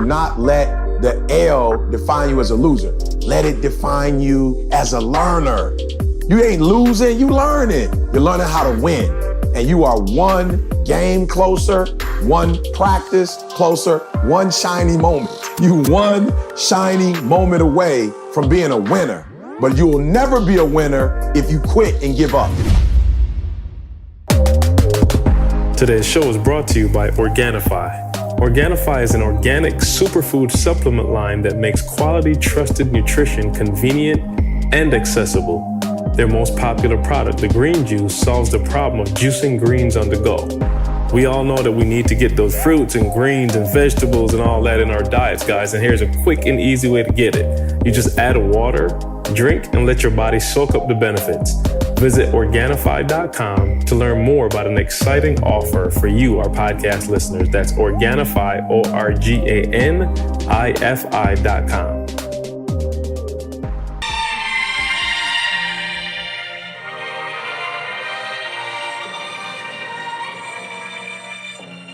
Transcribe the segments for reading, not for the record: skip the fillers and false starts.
do not let the L define you as a loser. Let it define you as a learner. You ain't losing, you learning. You're learning how to win. And you are one game closer, one practice closer, one shiny moment. You one shiny moment away from being a winner. But you will never be a winner if you quit and give up. Today's show is brought to you by Organifi. Organifi is an organic superfood supplement line that makes quality, trusted nutrition convenient and accessible. Their most popular product, the green juice, solves the problem of juicing greens on the go. We all know that we need to get those fruits and greens and vegetables and all that in our diets, guys, and here's a quick and easy way to get it. You just add water, drink, and let your body soak up the benefits. Visit Organifi.com to learn more about an exciting offer for you, our podcast listeners. That's Organifi, Organifi.com.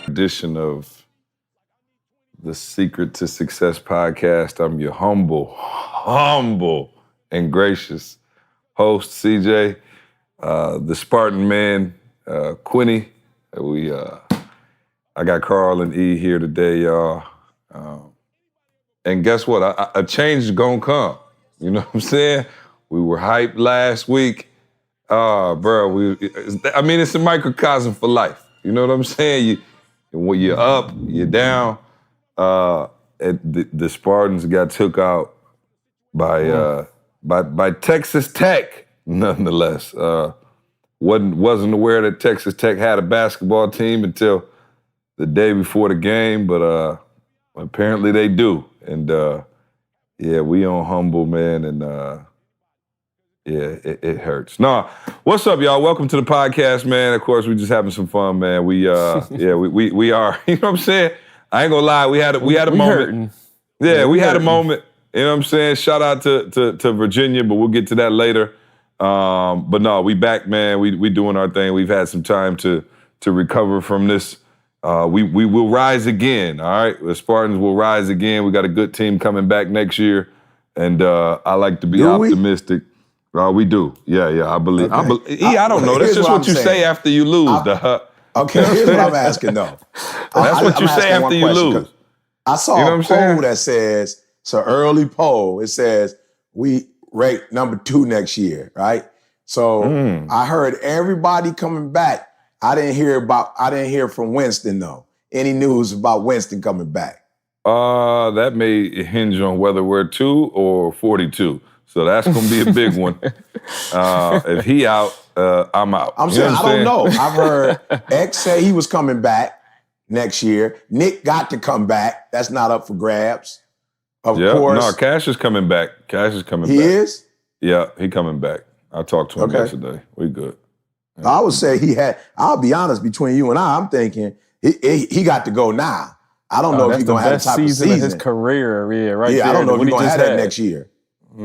Edition of the Secret to Success podcast. I'm your humble and gracious host, CJ, the Spartan man, Quinny. I got Carl and E here today, y'all. And guess what? A change is gonna come. You know what I'm saying? We were hyped last week. Bro, it's a microcosm for life. You know what I'm saying? When you're up, you're down. The Spartans got took out by Texas Tech, nonetheless. Wasn't aware that Texas Tech had a basketball team until the day before the game, but apparently they do. And we on humble, man, and it hurts. Nah, what's up, y'all? Welcome to the podcast, man. Of course, we just having some fun, man. We are. You know what I'm saying? I ain't gonna lie. We had a moment. Hurting. We had a moment. You know what I'm saying? Shout out to Virginia, but we'll get to that later. But no, we back, man. We doing our thing. We've had some time to recover from this. We will rise again. All right, the Spartans will rise again. We got a good team coming back next year, and I like to be optimistic. We do. Yeah, I believe. Okay. I don't know. That's just what you say after you lose, Okay, here's what I'm asking, though. That's what you say after you lose. I saw a poll that says, it's an early poll. It says, we rate number 2 next year, right? So I heard everybody coming back. I didn't hear from Winston, though. Any news about Winston coming back? That may hinge on whether we're 2 or 42. So that's going to be a big one. If he out, I'm out. I'm saying, I don't know. I've heard X say he was coming back next year. Nick got to come back. That's not up for grabs. Of course. No, Cash is coming back. He is? Yeah, he coming back. I talked to him yesterday. We good. Yeah. I would say I'll be honest, between you and I'm thinking he got to go now. I don't know if he's going to have the type of season of his career. I don't know if he's going to have that next year. I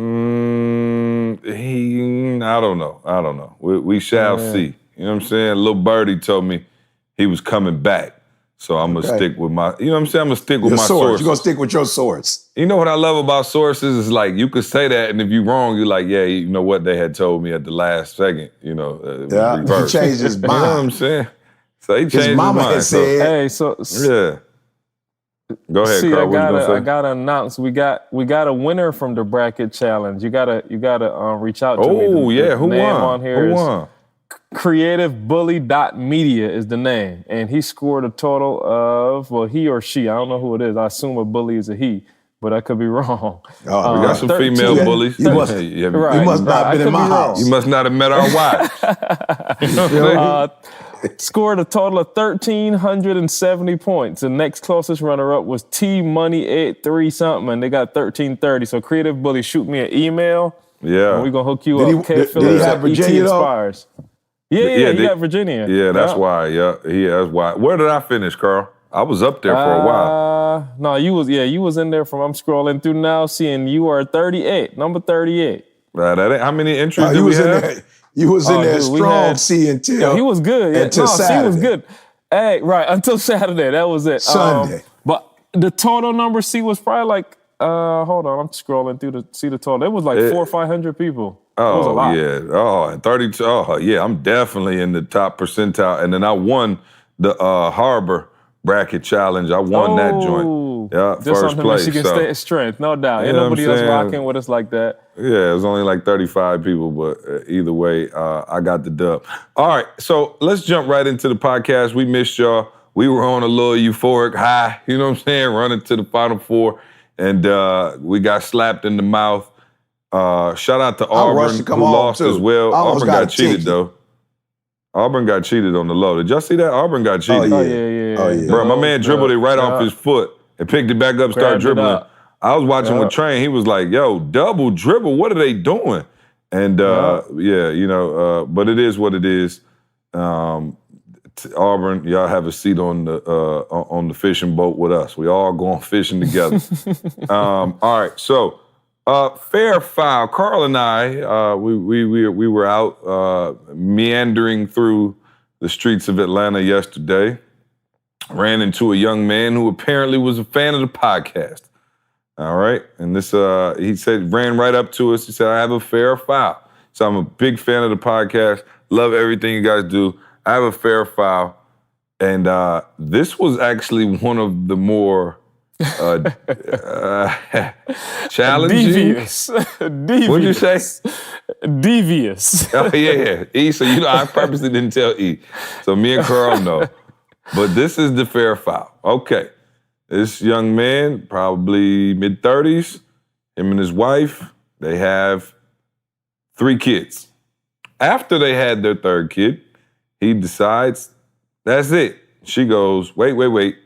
don't know. We shall see. You know what I'm saying? Little Birdie told me he was coming back. So I'm going to stick with my, you know what I'm saying? I'm going to stick with my sources. You're going to stick with your source. You know what I love about sources is like, you could say that, and if you're wrong, you're like, yeah, you know what they had told me at the last second, you know. He changed his mind. You know what I'm saying? So he changed his mama mind. had said. Yeah. Go ahead, Carl. What you gonna say? I gotta announce we got a winner from the bracket challenge. You gotta reach out to me. Oh yeah, who name won? On here Who is won? CreativeBully.media is the name, and he scored a total of he or she. I don't know who it is. I assume a bully is a he, but I could be wrong. We got some female bullies. You must not have been in my house. You must not have met our wives. You know what I'm saying? Scored a total of 1,370 points. The next closest runner-up was T-Money83 something, and they got 1,330. So Creative Bully, shoot me an email. Yeah. And we're going to hook you up. Did he have Virginia, Inspires. Yeah, he got Virginia. Yeah, that's why. Yeah, that's why. Where did I finish, Carl? I was up there for a while. No, you was in there I'm scrolling through now, seeing you are 38, number 38. Right, how many entries do we have? You was in there strong C until. Yeah, he was good. Until Saturday. C was good. Hey, right, until Saturday. That was it. Sunday. But The total number, C, was probably like, hold on, I'm scrolling through to see the total. It was like 400 or 500 people. It was a lot. Yeah. Oh, and 32. Oh, yeah, I'm definitely in the top percentile. And then I won the Harbor Bracket Challenge. I won that joint. Yeah, just first on the place. Michigan State strength, no doubt. Ain't You know nobody what I'm else saying? rocking with us like that. Yeah, it was only like 35 people, but either way, I got the dub. All right, so let's jump right into the podcast. We missed y'all. We were on a little euphoric high, you know what I'm saying, running to the Final Four, and we got slapped in the mouth. Shout out to Auburn, who lost as well. Auburn got cheated, though. Auburn got cheated on the low. Did y'all see that? Auburn got cheated. Oh, yeah. Bro, my man dribbled it right off his foot and picked it back up, started dribbling. I was watching with Train. He was like, yo, double dribble. What are they doing? And, but it is what it is. Auburn, y'all have a seat on the fishing boat with us. We all going fishing together. All right, so fair foul. Carl and I, we were out meandering through the streets of Atlanta yesterday. Ran into a young man who apparently was a fan of the podcast. All right, and this he said, ran right up to us. He said, I have a fair foul. So I'm a big fan of the podcast. Love everything you guys do. I have a fair foul. And this was actually one of the more challenging. Devious. What did you say? Devious. Oh, yeah. E, so I purposely didn't tell E. So me and Carl know. But this is the fair foul. Okay. This young man, probably mid-30s, him and his wife, they have 3 kids. After they had their 3rd kid, he decides, that's it. She goes, wait.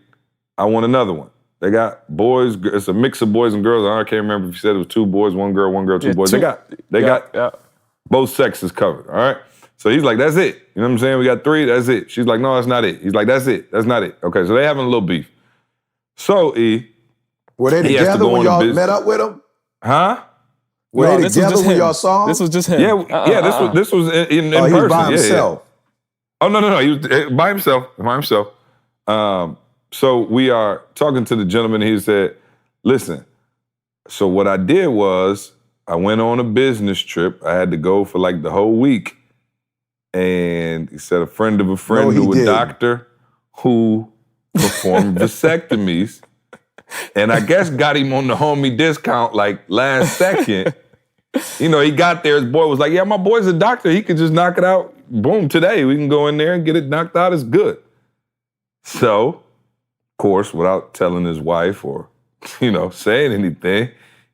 I want another one. They got boys. It's a mix of boys and girls. I can't remember if you said it was 2 boys, 1 girl, 2 boys. They got both sexes covered, all right? So he's like, that's it. You know what I'm saying? We got 3, that's it. She's like, no, that's not it. He's like, that's it. That's not it. Okay, so they having a little beef. So, E, were they together when y'all met up with him? Huh? Were they together when y'all saw him? This was just him. Yeah. This was in he person. Was by himself. Oh no, he was by himself. So we are talking to the gentleman. He said, "Listen. So what I did was I went on a business trip. I had to go for like the whole week, and he said a friend of a friend who was a doctor who." Performed vasectomies, and I guess got him on the homie discount like last second. You know, he got there, his boy was like, yeah, my boy's a doctor. He could just knock it out. Boom, today. We can go in there and get it knocked out. It's good. So, of course, without telling his wife or, saying anything,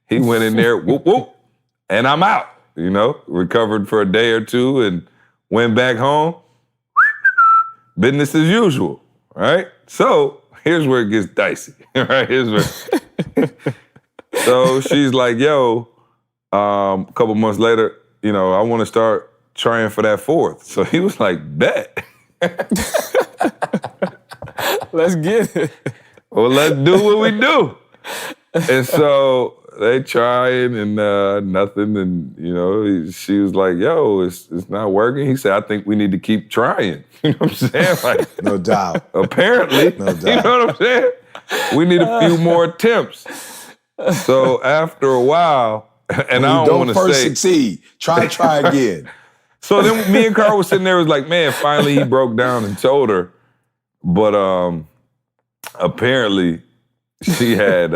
he went in there, whoop, whoop, and I'm out. Recovered for a day or 2 and went back home. Business as usual, right? So here's where it gets dicey, right? So she's like, yo, a couple months later, I want to start trying for that 4th. So he was like, bet. Let's get it. Well, let's do what we do. And so they trying and nothing. And, she was like, yo, it's not working. He said, I think we need to keep trying. You know what I'm saying? Like, no doubt. Apparently. No doubt. You know what I'm saying? We need a few more attempts. So after a while, and I don't want to say. Don't first succeed. Try again. So then me and Carl was sitting there, was like, man, finally he broke down and told her. But apparently she had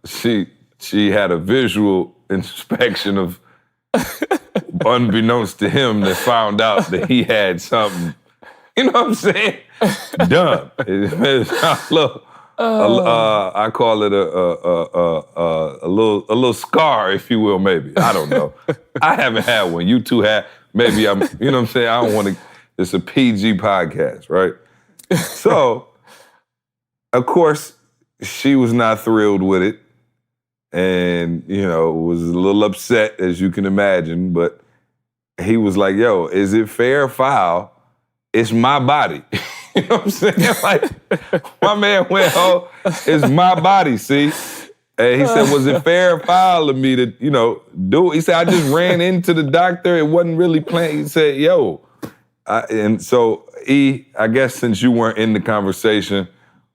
she had a visual inspection of, unbeknownst to him, that found out that he had something, you know what I'm saying, done. I call it a little scar, if you will, maybe. I don't know. I haven't had one. You two have. Maybe I'm, you know what I'm saying? I don't want to, it's a PG podcast, right? So, of course, she was not thrilled with it. And, was a little upset, as you can imagine. But he was like, yo, is it fair or foul? It's my body. You know what I'm saying? Like, my man went, oh, it's my body, see? And he said, was it fair or foul of me to, do it? He said, I just ran into the doctor. It wasn't really planned. He said, yo. And so, E, I guess since you weren't in the conversation,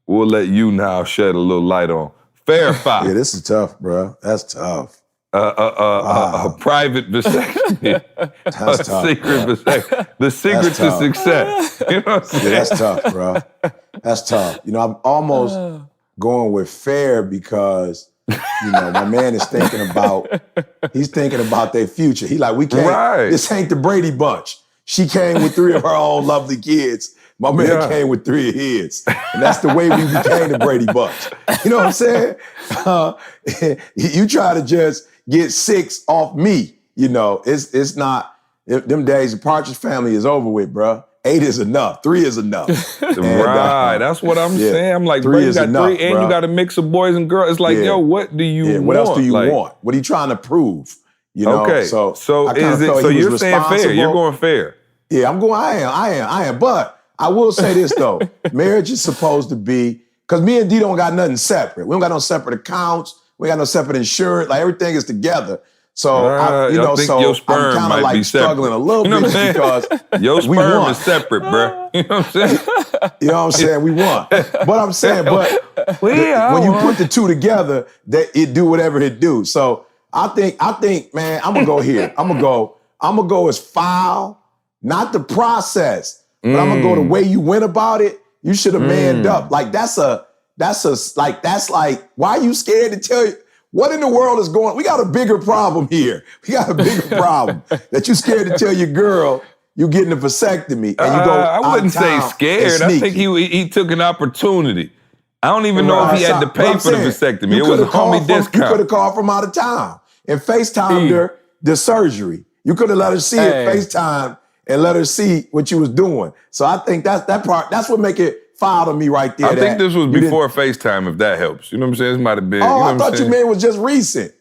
we'll let you now shed a little light on. Verify. Yeah, this is tough, bro. That's tough. A private vasectomy. That's tough, secret bro. vasectomy. The secret That's to tough. success. You know what I'm saying? Yeah, that's tough, bro. That's tough. You know, I'm almost going with fair because, you know, my man is thinking about their future. He like, we can't, This ain't the Brady Bunch. She came with 3 of her own lovely kids. My man came with 3 of his. And that's the way we became the Brady Bunch. You know what I'm saying? You try to just get 6 off me. You know, it's not, them days, the Partridge Family is over with, bro. 8 is enough. 3 is enough. Right. That's what I'm saying. I'm like, 3 bro, you is got enough, 3 and bro. you got a mix of boys and girls. It's like, yo, what do you want? What else do you like, want? What are you trying to prove? You know? Okay. So is it, so you're saying fair. You're going fair. Yeah, I am. But I will say this though. Marriage is supposed to be, because me and D don't got nothing separate. We don't got no separate accounts. We got no separate insurance. Like everything is together. So I think your sperm I'm kind might of like be struggling a little you know bit because your sperm is separate, bro. You know what I'm saying? You know what I'm saying? We won. But I'm saying, when you put the 2 together, that it do whatever it do. So I think, man, I'm gonna go here. I'm gonna go as foul, not the process, but I'm gonna go the way you went about it. You should have manned up. Like that's like, why are you scared to tell you? What in the world is going on? We got a bigger problem here. We got a bigger problem that you scared to tell your girl you getting a vasectomy and you go I wouldn't say scared. I think he took an opportunity. I don't even know if he had to pay for the vasectomy. It was a homie discount. You could have called from out of town and FaceTimed her the surgery. You could have let her see it FaceTime and let her see what you was doing. So I think that's what make it foul to me right there. I think this was before FaceTime, if that helps. You know what I'm saying? This might have been. Oh, you know I thought you meant it was just recent.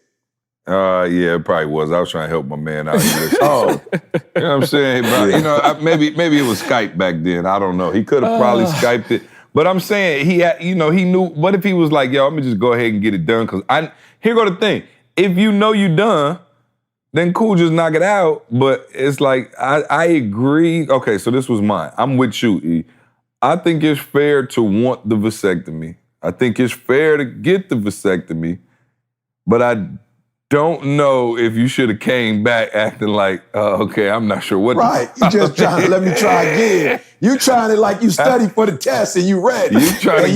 Yeah, it probably was. I was trying to help my man out here. You know what I'm saying? But, you know, maybe it was Skype back then. I don't know. He could have probably Skyped it. But I'm saying he had, you know, he knew. What if he was like, yo, let me just go ahead and get it done? Because here go the thing. If you know you done, then cool, just knock it out. But it's like, I agree. Okay, so this was mine. I'm with you, E. I think it's fair to want the vasectomy. I think it's fair to get the vasectomy. But I don't know if you should have came back acting like, okay, I'm not sure what. Right, you just trying to let me try again. You trying to like you study for the test and you ready. You trying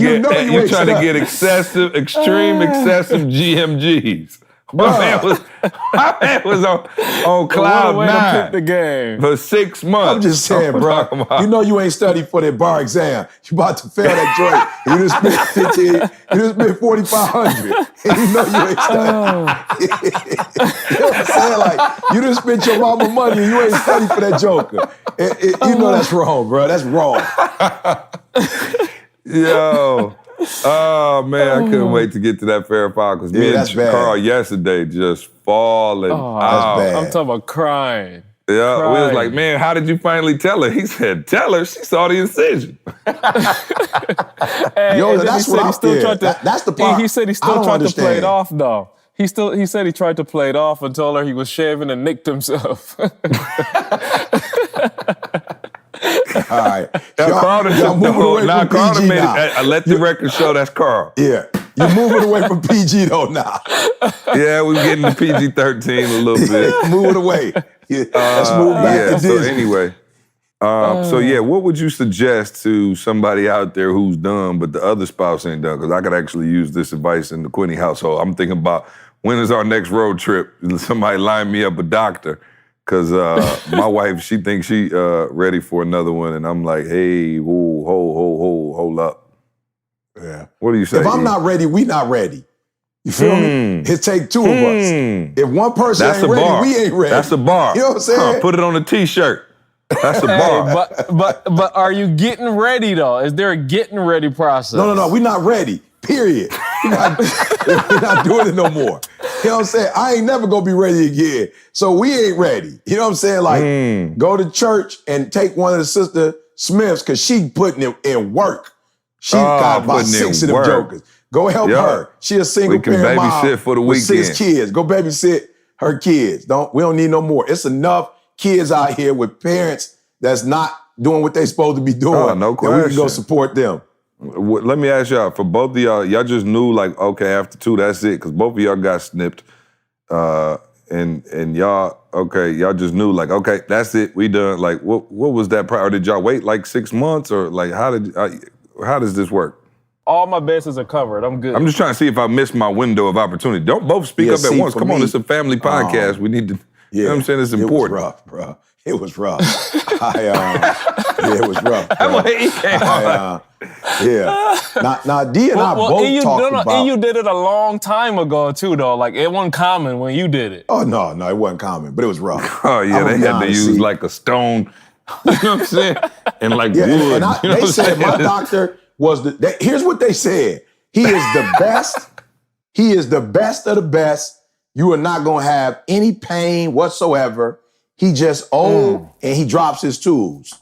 to get excessive GMGs. My man was on cloud 9 the game. for 6 months. I'm just saying, bro. You know you ain't studied for that bar exam. You about to fail that joint. You just spent 15. You just spent 4,500. And you know you ain't studied. You know what I'm saying? Like you just spent your mama money and you ain't studied for that joker. You know that's wrong, bro. That's wrong. Yo. Oh, man, I couldn't wait to get to that fair file because me and Carl yesterday just falling out. That's bad. I'm talking about crying. Yeah, we was like, man, how did you finally tell her? He said, tell her. She saw the incision. Yo, that's what I still that's the part. He said he still tried to play it off, though. He said he tried to play it off and told her he was shaving and nicked himself. All right. Carl made it. I let the record show that's Carl. Yeah. You're moving away from PG though now. Yeah, we're getting to PG-13 a little bit. Moving away. Let's move back to Disney. So anyway, what would you suggest to somebody out there who's done but the other spouse ain't done? Because I could actually use this advice in the Quinney household. I'm thinking about when is our next road trip? Somebody line me up a doctor. Because my wife, she thinks she ready for another one, and I'm like, hey, hold up. Yeah. What do you say? If I'm not ready, we not ready. You feel me? It take 2 of us. If one person ain't ready, we ain't ready. That's the bar. You know what I'm saying? Put it on a T-shirt. That's the bar. But are you getting ready though? Is there a getting ready process? No, we not ready. Period. We're not doing it no more. You know what I'm saying? I ain't never gonna be ready again. So we ain't ready. You know what I'm saying? Like, go to church and take one of the Sister Smiths because she putting in work. She got about 6 of them jokers. Go help her. She a single parent mom for the with weekend. 6 kids. Go babysit her kids. We don't need no more. It's enough kids out here with parents that's not doing what they supposed to be doing. No question. And we can go support them. Let me ask y'all, for both of y'all just knew like, okay, after 2, that's it, because both of y'all got snipped. And y'all just knew like, okay, that's it, we done. Like, what was that? Or did y'all wait like 6 months, or like how does this work? All my bases are covered. I'm good. I'm just trying to see if I missed my window of opportunity. Don't both speak up at once. Come on, it's a family podcast. We need to. You know what I'm saying? It's important. It was rough, bro. It was rough. It was rough. Now, D and I both talked about. And you did it a long time ago too, though. Like it wasn't common when you did it. Oh no, it wasn't common, but it was rough. Oh yeah, they had to use like a stone. You know what I'm saying? And like wood. And they said my doctor was here's what they said. He is the best. He is the best of the best. You are not gonna have any pain whatsoever. He just old and he drops his tools.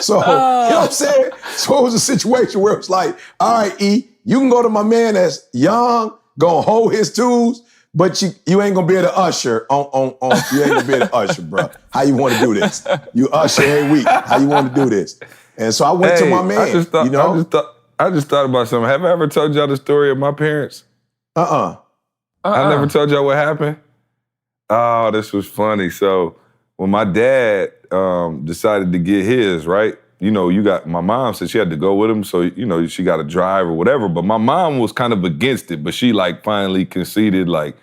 So, you know what I'm saying? So it was a situation where it was like, all right, E, you can go to my man that's young, gonna hold his tools, but you ain't gonna be able to usher on you ain't gonna be able to usher, bro. How you wanna do this? You usher every week. How you wanna do this? And so I went to my man. I just thought about something. Have I ever told y'all the story of my parents? I never told y'all what happened. Oh, this was funny. So when my dad decided to get his, right? You know, my mom said she had to go with him, so, you know, she got to drive or whatever. But my mom was kind of against it, but she like finally conceded, like,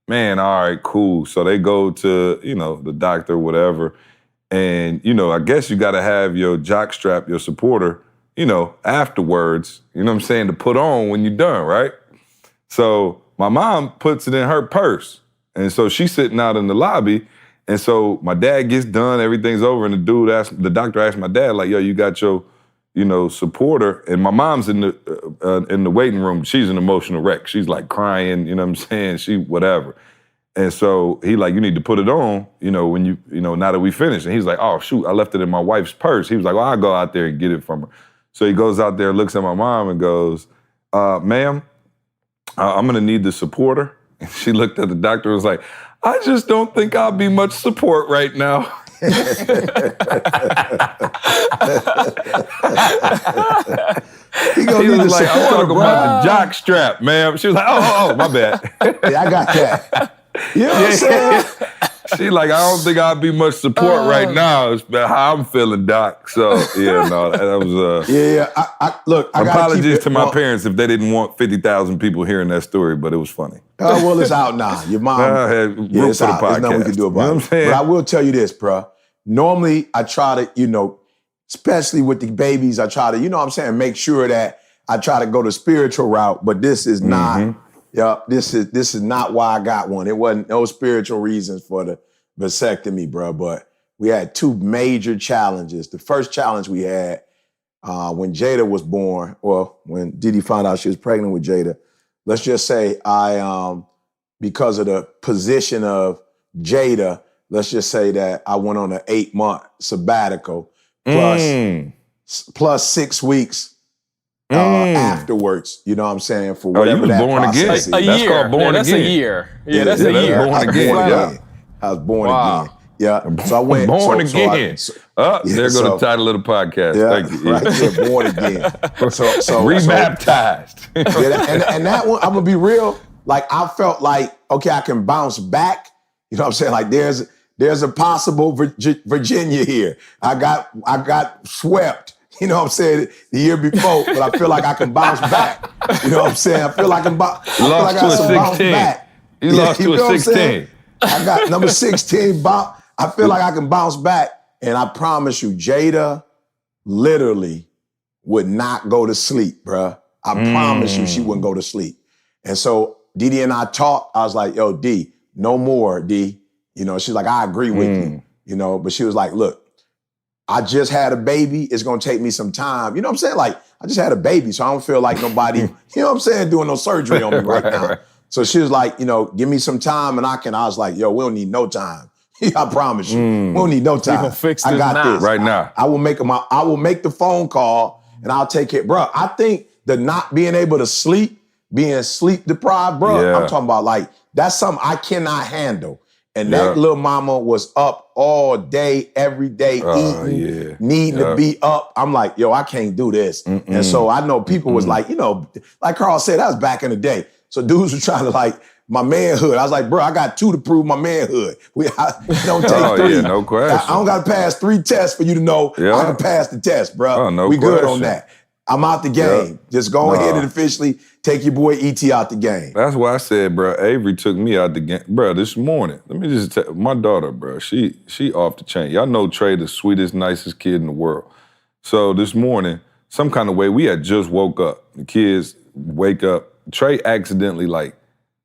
man, all right, cool. So they go to, you know, the doctor, whatever. And, you know, I guess you got to have your jock strap, your supporter, you know, afterwards, you know what I'm saying, to put on when you're done, right? So my mom puts it in her purse. And so she's sitting out in the lobby. And so my dad gets done, everything's over, and the doctor asked my dad, like, yo, you got your, you know, supporter. And my mom's in the waiting room. She's an emotional wreck. She's like crying, you know what I'm saying? Whatever. And so he like, you need to put it on, you know, when you know, now that we finish. And he's like, oh, shoot, I left it in my wife's purse. He was like, well, I'll go out there and get it from her. So he goes out there, looks at my mom and goes, ma'am, I'm gonna need the supporter. And she looked at the doctor and was like, I just don't think I'll be much support right now. He was like, I'm talking about the jock strap, ma'am. She was like, oh, my bad. Yeah, I got that. You know what I'm saying? She like, I don't think I'll be much support right now. It's about how I'm feeling, doc. So, yeah, no, that was... Look, I apologies to my parents if they didn't want 50,000 people hearing that story, but it was funny. Well, it's out now. Your mom... it's out. There's nothing we can do about it. But I will tell you this, bro. Normally, I try to, you know, especially with the babies, I try to, you know what I'm saying, make sure that I try to go the spiritual route, but this is not... this is not why I got one. It wasn't no spiritual reasons for the vasectomy, bro. But we had 2 major challenges. The first challenge we had when Jada was born, or when Didi found out she was pregnant with Jada. Let's just say because of the position of Jada, let's just say that I went on an 8-month sabbatical plus 6 weeks. Afterwards, you know what I'm saying? For whatever that process is. A year. That's called born that's again. A year. Yeah, that's a year. Born again. I was born again. Yeah. So I went born again. There go the title of the podcast. Yeah, thank you. Right there, born again. So rebaptized. And that one, I'm gonna be real. Like I felt like, okay, I can bounce back. You know what I'm saying? Like there's a possible Virginia here. I got swept. You know what I'm saying? The year before, but I feel like I can bounce back. You know what I'm saying? I feel like I lost to a 16. You lost to a 16. I got number 16. I feel like I can bounce back. And I promise you, Jada literally would not go to sleep, bruh. I promise you she wouldn't go to sleep. And so Didi and I talked. I was like, yo, D, no more, D. You know, she's like, I agree with you. You know, but she was like, look, I just had a baby. It's going to take me some time. You know what I'm saying? Like, I just had a baby, so I don't feel like nobody, you know what I'm saying, doing no surgery on me right now. Right. So she was like, you know, give me some time and I was like, yo, we don't need no time. I promise you. We don't need no time. We gonna fix this I got now. this. Right now. I will make the phone call and I'll take it. Bro, I think the not being able to sleep, being sleep deprived, bro, I'm talking about like, that's something I cannot handle. And that little mama was up all day, every day, eating, needing to be up. I'm like, yo, I can't do this. And so I know people was like, like Carl said, that was back in the day. So dudes were trying to like, my manhood. I was like, bro, I got 2 to prove my manhood. I don't take 3. Yeah, no question. I don't got to pass 3 tests for you to know I can pass the test, bro. Oh, no we question. good on that. I'm out the game. Just go ahead and officially take your boy E.T. out the game. That's why I said, bro, Avery took me out the game. Bro, this morning, let me just tell my daughter, bro, she off the chain. Y'all know Trey, the sweetest, nicest kid in the world. So this morning, some kind of way, we had just woke up. The kids wake up. Trey accidentally, like,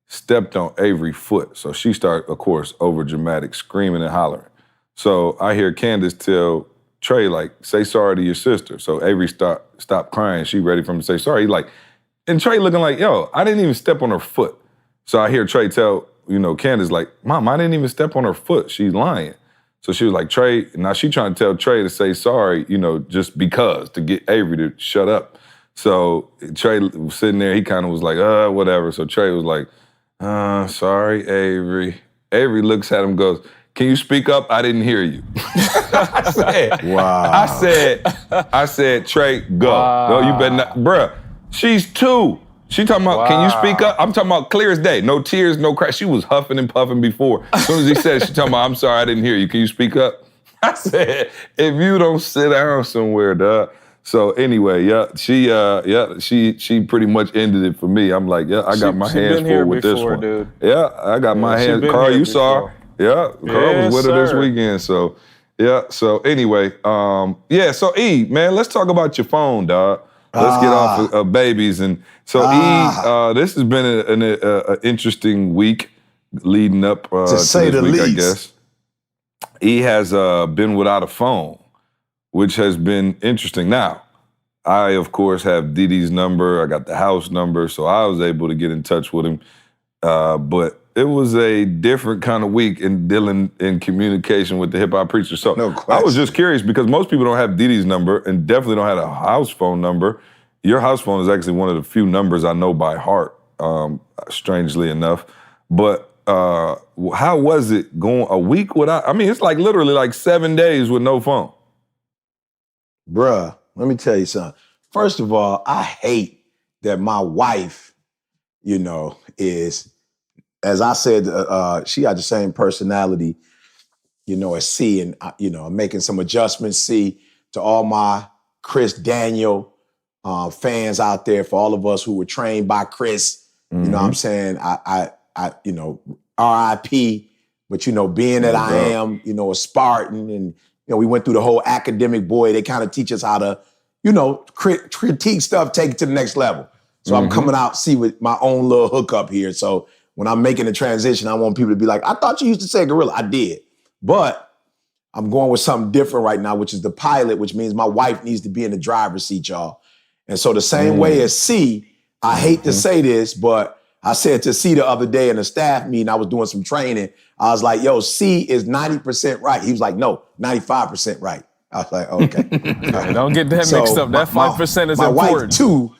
stepped on Avery's foot. So she started, of course, over dramatic, screaming and hollering. So I hear Candace tell Trey, like, say sorry to your sister. So Avery stopped crying. She ready for him to say sorry. He like, and Trey looking like, yo, I didn't even step on her foot. So I hear Trey tell, Candace, like, Mom, I didn't even step on her foot. She's lying. So she was like, Trey, now she trying to tell Trey to say sorry, just because, to get Avery to shut up. So Trey was sitting there, he kind of was like, whatever. So Trey was like, sorry, Avery. Avery looks at him and goes, can you speak up? I didn't hear you. I said, wow. I said, Trey, go. Wow. No, you better not. Bruh, she's 2. She talking about, can you speak up? I'm talking about clear as day. No tears, no cry. She was huffing and puffing before. As soon as he said it, she talking about, I'm sorry, I didn't hear you. Can you speak up? I said, if you don't sit down somewhere, dog. So anyway, she pretty much ended it for me. I'm like, I got my hands full with this one. Dude. Yeah, I got my hands. Carl, you saw her. Yeah, Carl was with her this weekend. So, so anyway, so E, man, let's talk about your phone, dog. Let's get off of babies. And so E, this has been an interesting week leading up to say this the week, least. I guess. E has been without a phone, which has been interesting. Now, I, of course, have Didi's number. I got the house number, so I was able to get in touch with him. But it was a different kind of week in dealing in communication with the hip-hop preacher. So I was just curious because most people don't have Didi's number and definitely don't have a house phone number. Your house phone is actually one of the few numbers I know by heart, strangely enough. But how was it going a week without? I mean, it's like literally like 7 days with no phone. Bruh, let me tell you something. First of all, I hate that my wife, is, as I said, she got the same personality, as C. And, I'm making some adjustments, C, to all my Chris Daniel fans out there, for all of us who were trained by Chris. You know what I'm saying? I RIP, but, being that I am, a Spartan, and, we went through the whole academic, they kind of teach us how to, critique stuff, take it to the next level. So I'm coming out, see, with my own little hookup here. So when I'm making a transition, I want people to be like, I thought you used to say gorilla. I did. But I'm going with something different right now, which is the pilot, which means my wife needs to be in the driver's seat, y'all. And so the same way as C, I hate to say this, but I said to C the other day in a staff meeting, I was doing some training. I was like, yo, C is 90% right. He was like, no, 95% right. I was like, okay. Don't get that mixed up. That 5% is important. My wife, too,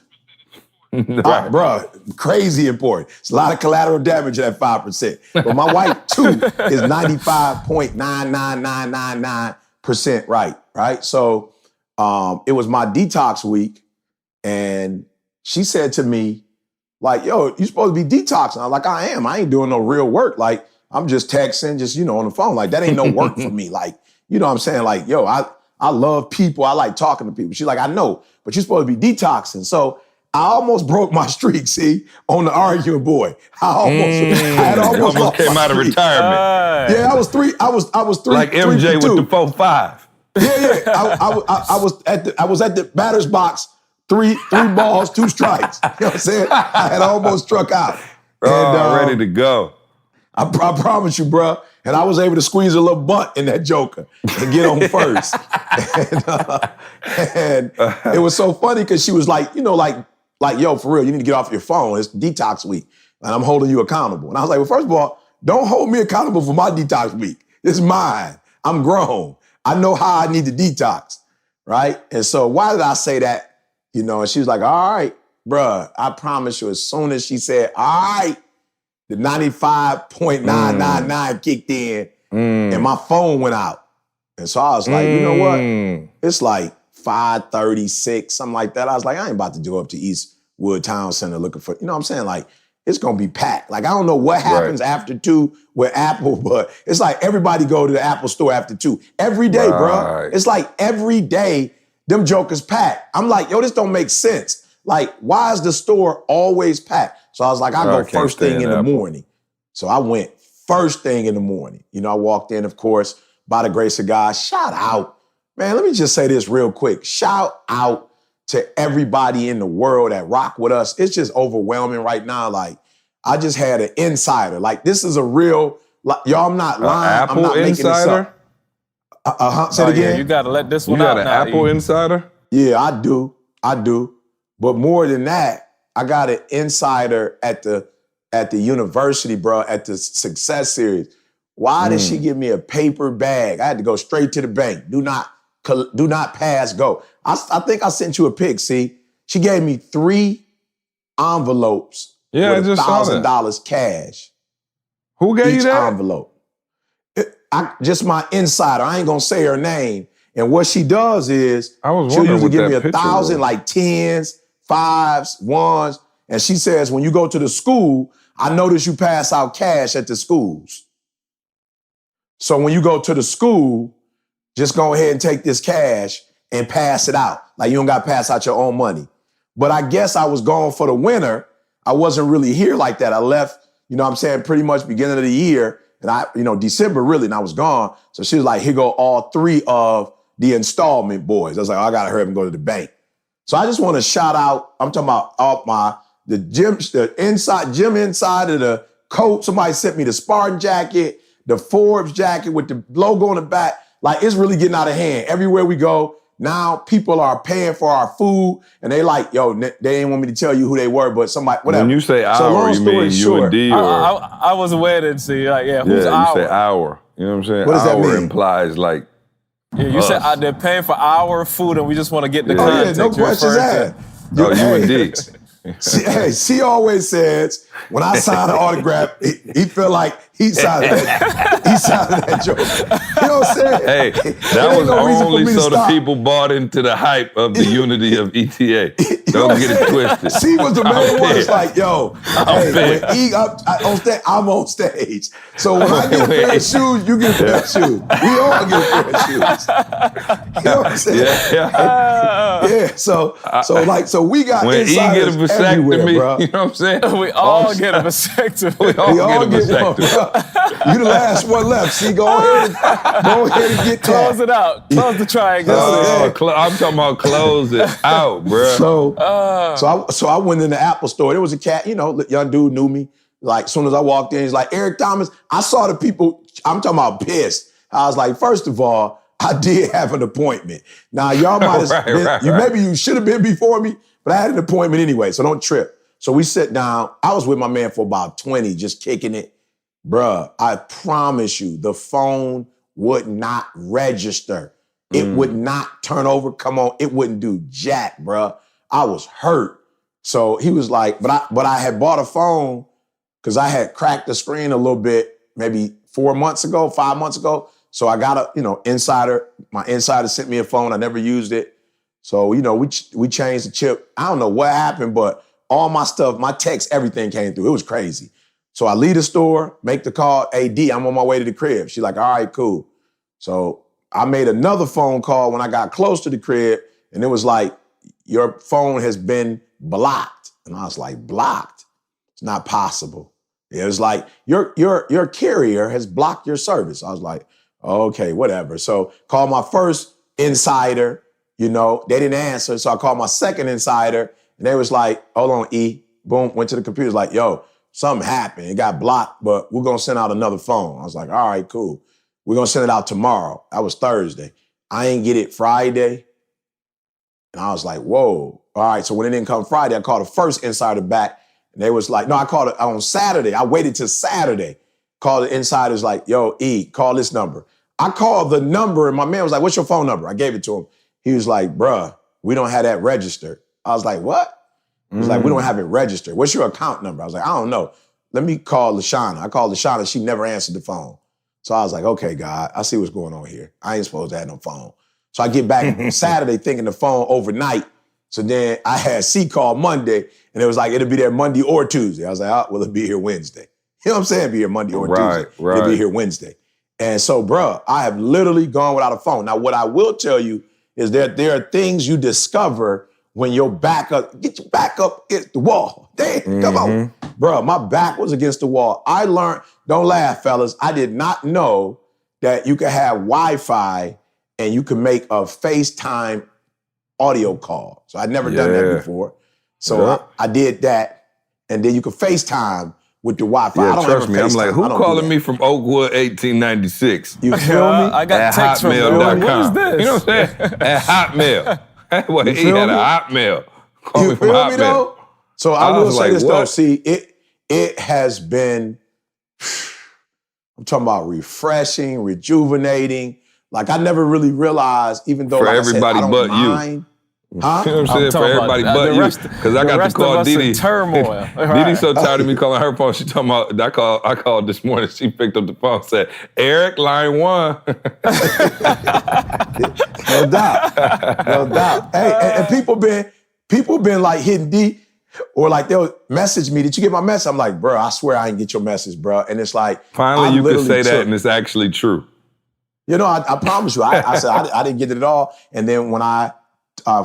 bro, crazy important. It's a lot of collateral damage at 5%. But my wife, too, is 95.99999% right? So it was my detox week, and she said to me, like, yo, you supposed to be detoxing. I'm like, I am. I ain't doing no real work. Like, I'm just texting, just, on the phone. Like, that ain't no work for me. Like, you know what I'm saying? Like, yo, I love people. I like talking to people. She's like, I know, but you're supposed to be detoxing. So I almost broke my streak, see, on the arguing boy. I had almost came out of retirement. Yeah, I was three. Like MJ with the 4-5. Yeah. I was at the batter's box, three balls, 2 strikes. You know what I'm saying? I had almost struck out. Ready to go. I promise you, bro. And I was able to squeeze a little butt in that joker and get on first. and it was so funny because she was like, yo, for real, you need to get off your phone. It's detox week. And I'm holding you accountable. And I was like, well, first of all, don't hold me accountable for my detox week. It's mine. I'm grown. I know how I need to detox, right? And so why did I say that? And she was like, all right, bruh, I promise you, as soon as she said, all right, the 95.999 kicked in, and my phone went out. And so I was like, you know what? It's like 5:36, something like that. I was like, I ain't about to go up to Eastwood Town Center looking for, you know what I'm saying? Like, it's gonna be packed. Like, I don't know what happens after 2 with Apple, but it's like everybody go to the Apple store after 2. Every day, bro. It's like every day, them jokers packed. I'm like, yo, this don't make sense. Like, why is the store always packed? So I was like, I go first thing in the morning. So I went first thing in the morning. You know, I walked in, of course, by the grace of God. Shout out. Man, let me just say this real quick. Shout out to everybody in the world that rock with us. It's just overwhelming right now. Like, I just had an insider. Like, this is a real, y'all, I'm not lying. Apple I'm not insider? making this up. Say it again. Yeah, you got to let this one You out got an now, Apple insider? Yeah, I do. But more than that, I got an insider at the university, bro, at the Success Series. Why did she give me a paper bag? I had to go straight to the bank. Do not pass go. I think I sent you a pic, see? She gave me 3 envelopes with $1,000 cash. Who gave you that? Envelope. Just my insider. I ain't gonna say her name. And what she does is she'll usually give me 1,000, like 10s, 5s, 1s. And she says, when you go to the school, I notice you pass out cash at the schools. So when you go to the school, just go ahead and take this cash and pass it out. Like, you don't got to pass out your own money. But I guess I was gone for the winter. I wasn't really here like that. I left, you know what I'm saying, pretty much beginning of the year. And December really, and I was gone. So she was like, here go all 3 of the installment boys. I was like, I got to hurry up and go to the bank. So I just want to shout out, I'm talking about the gym inside of the coat. Somebody sent me the Spartan jacket, the Forbes jacket with the logo on the back. Like, it's really getting out of hand. Everywhere we go, now people are paying for our food, and they like, yo, they didn't want me to tell you who they were, but somebody, whatever. When you say our, you mean UND or? I was aware to see, like, who's our? You say our. You know what I'm saying? What does that mean? Our implies like, yeah, you said they're paying for our food, and we just want to get the Oh, context. yeah, no questions asked. UND. She always says, when I sign an autograph, he felt like he signed that joke. You know what I'm saying? Hey, that was only so the people bought into the hype of the unity of ETA. Don't get it twisted. She was the main one. It's like, yo, when I'm on stage. So when I get a pair of shoes, you get a pair of shoes. We all get a pair of shoes. You know what I'm saying? Yeah. So we got when insiders E get a everywhere, bro. you know what I'm saying? We all get a vasectomy. We all get a vasectomy. You the last one left. See, go ahead and get Close it out. Close the triangle. I'm talking about close it out, bro. So I went in the Apple store. There was a cat, young dude knew me. Like, as soon as I walked in, he's like, Eric Thomas. I saw the people, I'm talking about pissed. I was like, first of all, I did have an appointment. Now, y'all might have maybe you should have been before me, but I had an appointment anyway, so don't trip. So we sat down. I was with my man for about 20, just kicking it. Bruh, I promise you, the phone would not register. It would not turn over. Come on, it wouldn't do jack, bruh. I was hurt. So he was like, but I had bought a phone because I had cracked the screen a little bit, maybe 5 months ago. So I got insider. My insider sent me a phone. I never used it. So, we changed the chip. I don't know what happened, but all my stuff, my text, everything came through. It was crazy. So I leave the store, make the call, AD, I'm on my way to the crib. She's like, all right, cool. So I made another phone call when I got close to the crib, and it was like, your phone has been blocked. And I was like, blocked? It's not possible. It was like, your carrier has blocked your service. I was like, okay, whatever. So called my first insider, they didn't answer. So I called my second insider, and they was like, hold on, E. Boom, went to the computer, like, yo, something happened. It got blocked, but we're going to send out another phone. I was like, all right, cool. We're going to send it out tomorrow. That was Thursday. I ain't get it Friday. And I was like, whoa. All right, so when it didn't come Friday, I called the first insider back, and they was like, no, I called it on Saturday. I waited till Saturday. Called the insiders like, yo, E, call this number. I called the number, and my man was like, what's your phone number? I gave it to him. He was like, bruh, we don't have that registered. I was like, what? He was like, we don't have it registered. What's your account number? I was like, I don't know. let me call LaShawna. I called LaShawna. She never answered the phone. So I was like, okay, God, I see what's going on here. I ain't supposed to have no phone. So I get back on Saturday thinking the phone overnight. So then I had C call Monday, and it was like, it'll be there Monday or Tuesday. I was like, oh, well, it'll be here Wednesday. You know what I'm saying? It'll be here Monday or Tuesday. Right. It'll be here Wednesday. And so, bruh, I have literally gone without a phone. Now, what I will tell you is that there are things you discover when your back up, get your back up against the wall. Damn, come on. Bruh, my back was against the wall. I learned, don't laugh, fellas, I did not know that you could have Wi-Fi and you can make a FaceTime audio call. So I'd never done that before. So I did that, and then you could FaceTime with the Wi-Fi. Yeah, I don't trust me. I'm like, who calling me from Oakwood 1896? You feel me? I got text from hotmail.com. What is this? You know what I'm saying? At Hotmail. Well, he had a Hotmail. Call You me from feel Hotmail. me though? So I will say like, this though. what? See, it has been, I'm talking about refreshing, rejuvenating. Like I never really realized, even though For like everybody I said, I but don't you. mind. Huh? You know what I'm saying? For everybody but you. Because I got to call Didi. Turmoil. Didi so tired of me calling her phone. She talking about, I called this morning. She picked up the phone and said, Eric, line 1. No doubt. No doubt. Hey, and people been like hitting D, or like they'll message me, did you get my message? I'm like, bro, I swear I didn't get your message, bro. And it's like, finally you can say that and it's actually true. You know, I promise you, I said I didn't get it at all. And then when I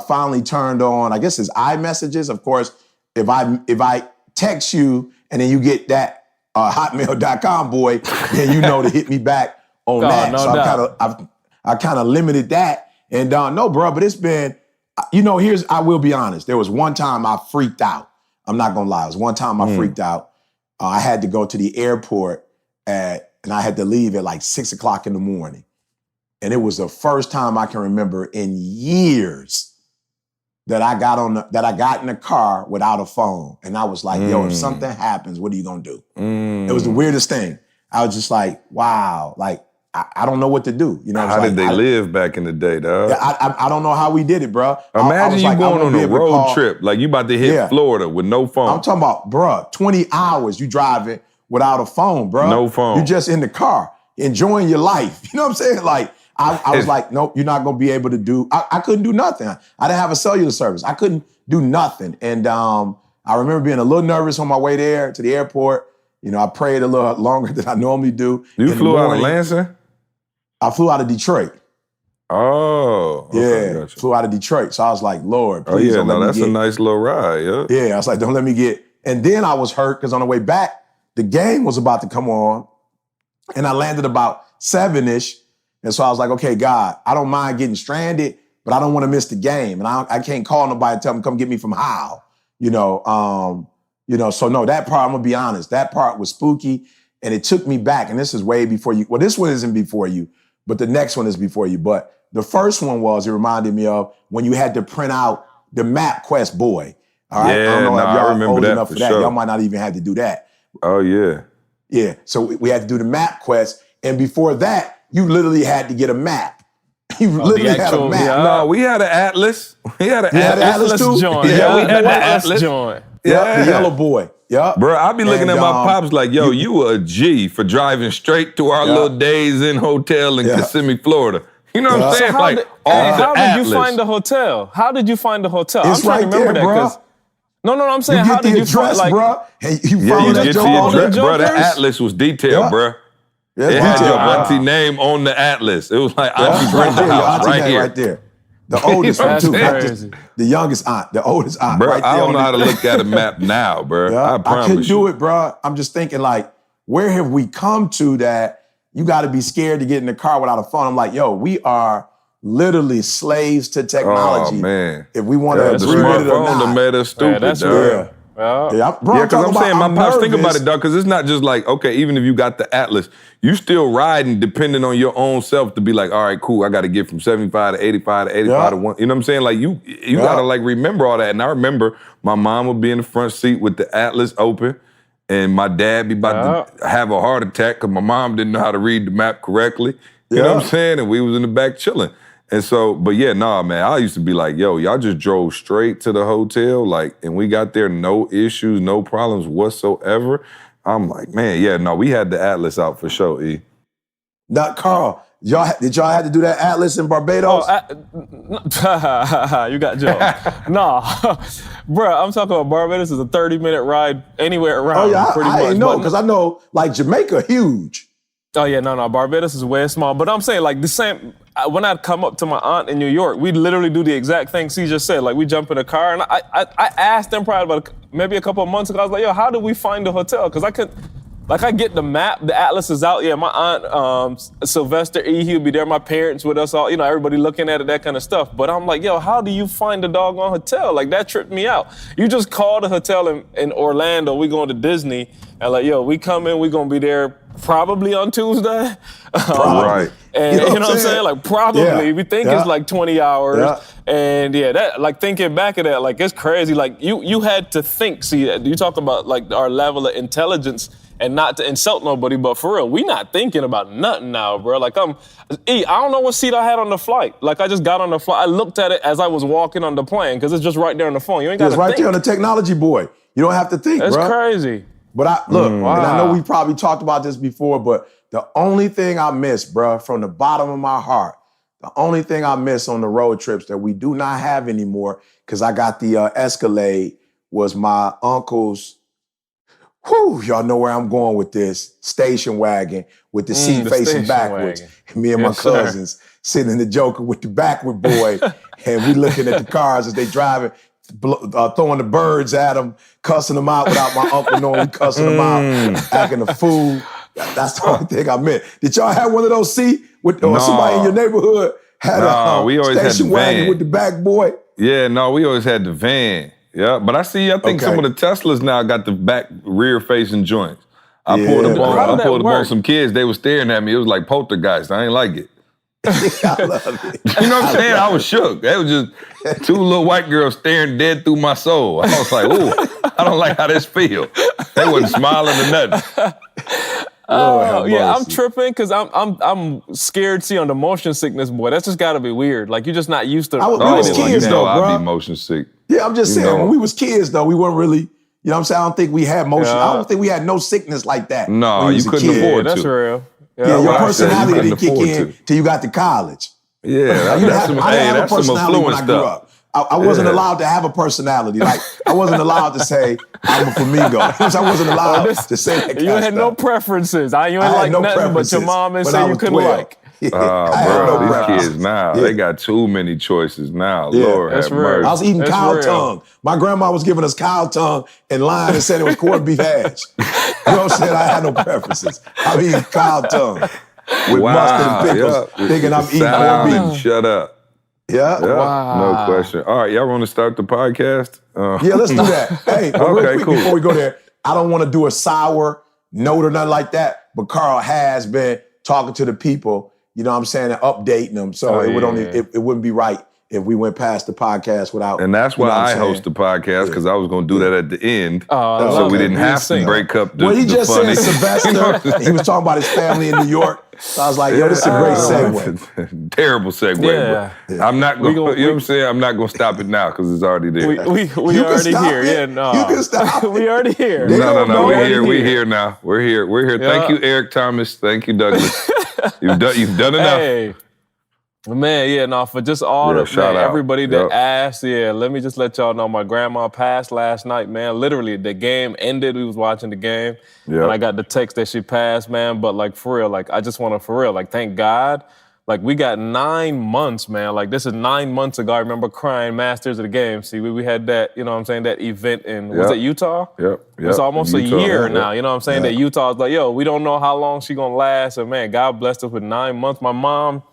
finally turned on, I guess it's iMessages. Of course, if I text you and then you get that hotmail.com boy, then you know to hit me back on that. No so doubt. I kind of limited that. And no, bro, but it's been, I will be honest. There was one time I freaked out. I'm not gonna lie. It was one time I freaked out. I had to go to the airport and I had to leave at like 6 o'clock in the morning. And it was the first time I can remember in years that I got in the car without a phone. And I was like, yo, if something happens, what are you gonna do? It was the weirdest thing. I was just like, wow, like, I don't know what to do. You know, How did they live back in the day, dog? I don't know how we did it, bro. Imagine you going on a road trip, like you about to hit Florida with no phone. I'm talking about, bro, 20 hours you driving without a phone, bro. No phone. You just in the car, enjoying your life. You know what I'm saying? Like, I was like, nope, you're not gonna be able to do, I couldn't do nothing. I didn't have a cellular service. I couldn't do nothing. And I remember being a little nervous on my way there to the airport. You know, I prayed a little longer than I normally do. You flew out of Lansing? I flew out of Detroit. Oh. Okay, yeah, gotcha. flew out of Detroit. So I was like, Lord, please. Oh yeah, don't let me that's a nice little ride, yeah. Yeah, I was like, don't let me get, and then I was hurt because on the way back, the game was about to come on and I landed about 7-ish. And so I was like, okay, God, I don't mind getting stranded, but I don't want to miss the game. And I can't call nobody and tell them, come get me from Howell. So no, that part, I'm gonna be honest, that part was spooky and it took me back. And this is way before you. Well, this one isn't before you, but the next one is before you. But the first one it reminded me of when you had to print out the MapQuest boy. All right. Yeah, I remember old that enough for for that. sure. Y'all might not even have to do that. Oh yeah. Yeah. So we had to do the MapQuest. And before that, you literally had to get a map. You literally had a map. No, we had an Atlas. We had an Atlas too? joint. Yeah, we had the Atlas Atlas joint. Yeah, the yellow boy. Yeah. Bro, I be looking And, at my pops like, yo, you were a G for driving straight to our little days in hotel in Kissimmee, Florida. You know what I'm saying? How did you find the Atlas. hotel? How did you find the hotel? It's I'm trying right to remember there, that bro. because no, I'm saying You how get did the you find address, like bro, and you Yeah, follow you that get to joke your all the address. Bro, the jumpers. Atlas was detailed, Yeah. bro. That's It had detailed, your bro. auntie name on the Atlas. It was like Yeah, Auntie right Brenda there, your house auntie right name here. right there. The oldest You know one what too, I'm not saying? just the youngest aunt, the oldest aunt. Bro, right I there don't on know the- how to look at a map now, bro. Yeah, I promise couldn't do you. it, bro. I'm just thinking like, where have we come to that you got to be scared to get in the car without a phone? I'm like, yo, we are literally slaves to technology. Oh, man. If we want Yeah, to the admit it or smartphone done not. made us stupid, that's dog. real. Yeah, bro, Yeah, because I'm saying, my pops, think about nervous. it, dog, because it's not just like, okay, even if you got the Atlas, you still riding depending on your own self to be like, all right, cool, I got to get from 75 to 85 to 85 to 1. You know what I'm saying? Like, you got to, like, remember all that. And I remember my mom would be in the front seat with the Atlas open, and my dad be about to have a heart attack because my mom didn't know how to read the map correctly. You know what I'm saying? And we was in the back chilling. And so, but yeah, nah, man, I used to be like, yo, y'all just drove straight to the hotel, like, and we got there, no issues, no problems whatsoever. I'm like, man, yeah, no, we had the Atlas out for sure, E. Not Carl. Did y'all have to do that Atlas in Barbados? You got jokes. Nah, bro, I'm talking about Barbados is a 30-minute ride anywhere around. Oh yeah, pretty I much. ain't know because I know like Jamaica huge. Oh yeah, no, Barbados is way small. But I'm saying like the same. When I'd come up to my aunt in New York, we'd literally do the exact thing C just said. Like we jump in a car, and I asked them probably about maybe a couple of months ago. I was like, yo, how do we find a hotel? Because I couldn't. Like I get the map, the Atlas is out. Yeah, my aunt Sylvester E, he'll be there. My parents with us all, everybody looking at it, that kind of stuff. But I'm like, yo, how do you find a doggone hotel? Like that tripped me out. You just call the hotel in Orlando. We going to Disney, and like, yo, we come in. We gonna be there probably on Tuesday. Right. And you know what I'm saying? Like probably. Yeah. We think it's like 20 hours. Yeah. And yeah, that like thinking back at that, like it's crazy. Like you had to think. See, you talk about like our level of intelligence. And not to insult nobody, but for real, we not thinking about nothing now, bro. Like I don't know what seat I had on the flight. Like I just got on the flight. I looked at it as I was walking on the plane because it's just right there on the phone. You ain't got to think. It's right there on the technology boy. You don't have to think, That's bro. That's crazy. But and I know we probably talked about this before, but the only thing I miss, bro, from the bottom of my heart, the only thing I miss on the road trips that we do not have anymore, because I got the Escalade, was my uncle's. Y'all know where I'm going with this. Station wagon with the seat facing backwards. And me and my cousins sitting in the Joker with the backward boy. And we looking at the cars as they driving, throwing the birds at them, cussing them out without my uncle knowing we cussing them out, acting a fool. That's the only thing I meant. Did y'all have one of those seats? Or somebody in your neighborhood had we always station had the wagon van. with the back boy? Yeah, no, we always had the van. Yeah, but I think some of the Teslas now got the back rear-facing joints. I pulled up on some kids. They were staring at me. It was like poltergeist. I ain't like it. I love it. You know what I'm saying? I was shook. They was just two little white girls staring dead through my soul. I was like, ooh, I don't like how this feel. They wasn't smiling or nothing. Oh yeah, I'm tripping because I'm scared. See, on the motion sickness, boy, that's just got to be weird. Like you're just not used to. We was kids though, bro. I'd be motion sick. Yeah, I'm just saying. When we was kids though, we weren't really. You know what I'm saying? I don't think we had motion. I don't think we had no sickness like that. No, you couldn't afford to. That's real. Yeah, your personality didn't kick in till you got to college. Yeah, I didn't have a personality when I grew up. I wasn't allowed to have a personality. Like, I wasn't allowed to say, I'm a flamingo. I wasn't allowed to say that kind You had no preferences. You ain't like no nothing but your mom and say you couldn't like. Bro, these kids now, they got too many choices now. Lord have mercy. I was eating cow tongue. My grandma was giving us cow tongue in line and said it was corned beef hash. You know what I'm saying? I had no preferences. I'm eating cow tongue with mustard and pickles, thinking I'm eating corned beef. Shut up. Yeah. Wow. No question. All right, y'all want to start the podcast? Yeah, let's do that. Hey, real quick, cool. Before we go there, I don't want to do a sour note or nothing like that, but Carl has been talking to the people, you know what I'm saying, and updating them. So it wouldn't be right if we went past the podcast without. And that's why I host the podcast, because I was going to do that at the end, so we didn't have to break up the he just funny. said Sylvester. He was talking about his family in New York. So I was like, yo, this is a great segue. Terrible segue. Yeah. But I'm not going. You know what I'm saying? I'm not going to stop it now because it's already there. We already here. Yeah, no. You can stop. We already here. No. We're here now. We're here. Yeah. Thank you, Eric Thomas. Thank you, Douglas. You've done enough. Hey. Man, for just all everybody that asked, let me just let y'all know my grandma passed last night, man. Literally, the game ended. We was watching the game, and I got the text that she passed, man. But like for real, like I just want to thank God. Like we got 9 months, man. Like this is 9 months ago. I remember crying Masters of the Game. See, we had that, you know what I'm saying, that event in, was it Utah? Yep. It's almost Utah, a year now, you know what I'm saying? That Utah's like, yo, we don't know how long she gonna last. And man, God blessed us with 9 months. My mom,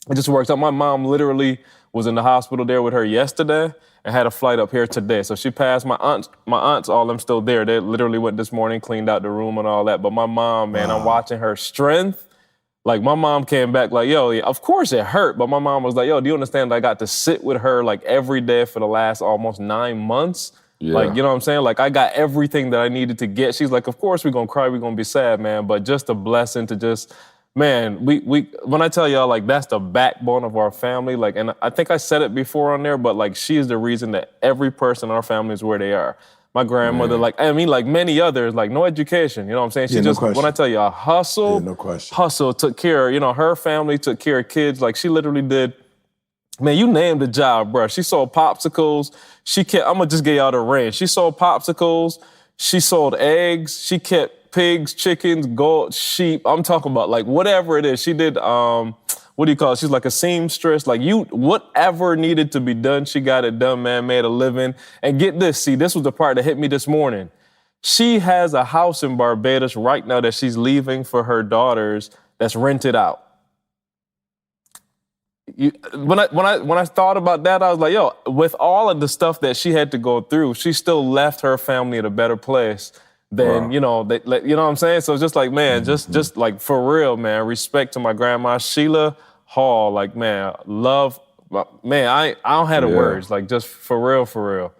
it just works out. My mom literally was in the hospital there with her yesterday and had a flight up here today. So she passed. My aunts, all them still there. They literally went this morning, cleaned out the room and all that. But my mom, man, I'm watching her strength. Like my mom came back like, yo, of course it hurt. But my mom was like, yo, do you understand that I got to sit with her like every day for the last almost 9 months? Yeah. Like, you know what I'm saying? Like I got everything that I needed to get. She's like, of course we're going to cry. We're going to be sad, man. But just a blessing to just... Man, we when I tell y'all, like, that's the backbone of our family, like, and I think I said it before on there, but, like, she is the reason that every person in our family is where they are. My grandmother, like many others, like no education. You know what I'm saying? She just, when I tell you, hustle, took care. Her family took care of kids. Like she literally did. Man, you named the job, bro. She sold popsicles. I'm gonna just get y'all the range. She sold popsicles. She sold eggs. She kept pigs, chickens, goats, sheep. I'm talking about like whatever it is. She did, what do you call it? She's like a seamstress. Like whatever needed to be done, she got it done, man, made a living. And get this, see, this was the part that hit me this morning. She has a house in Barbados right now that she's leaving for her daughters that's rented out. When I thought about that, I was like, yo, with all of the stuff that she had to go through, she still left her family in a better place than, you know what I'm saying? So it's just like, man, just like for real, man, respect to my grandma, Sheila Hall, like, man, love, man, I don't have the words, like just for real.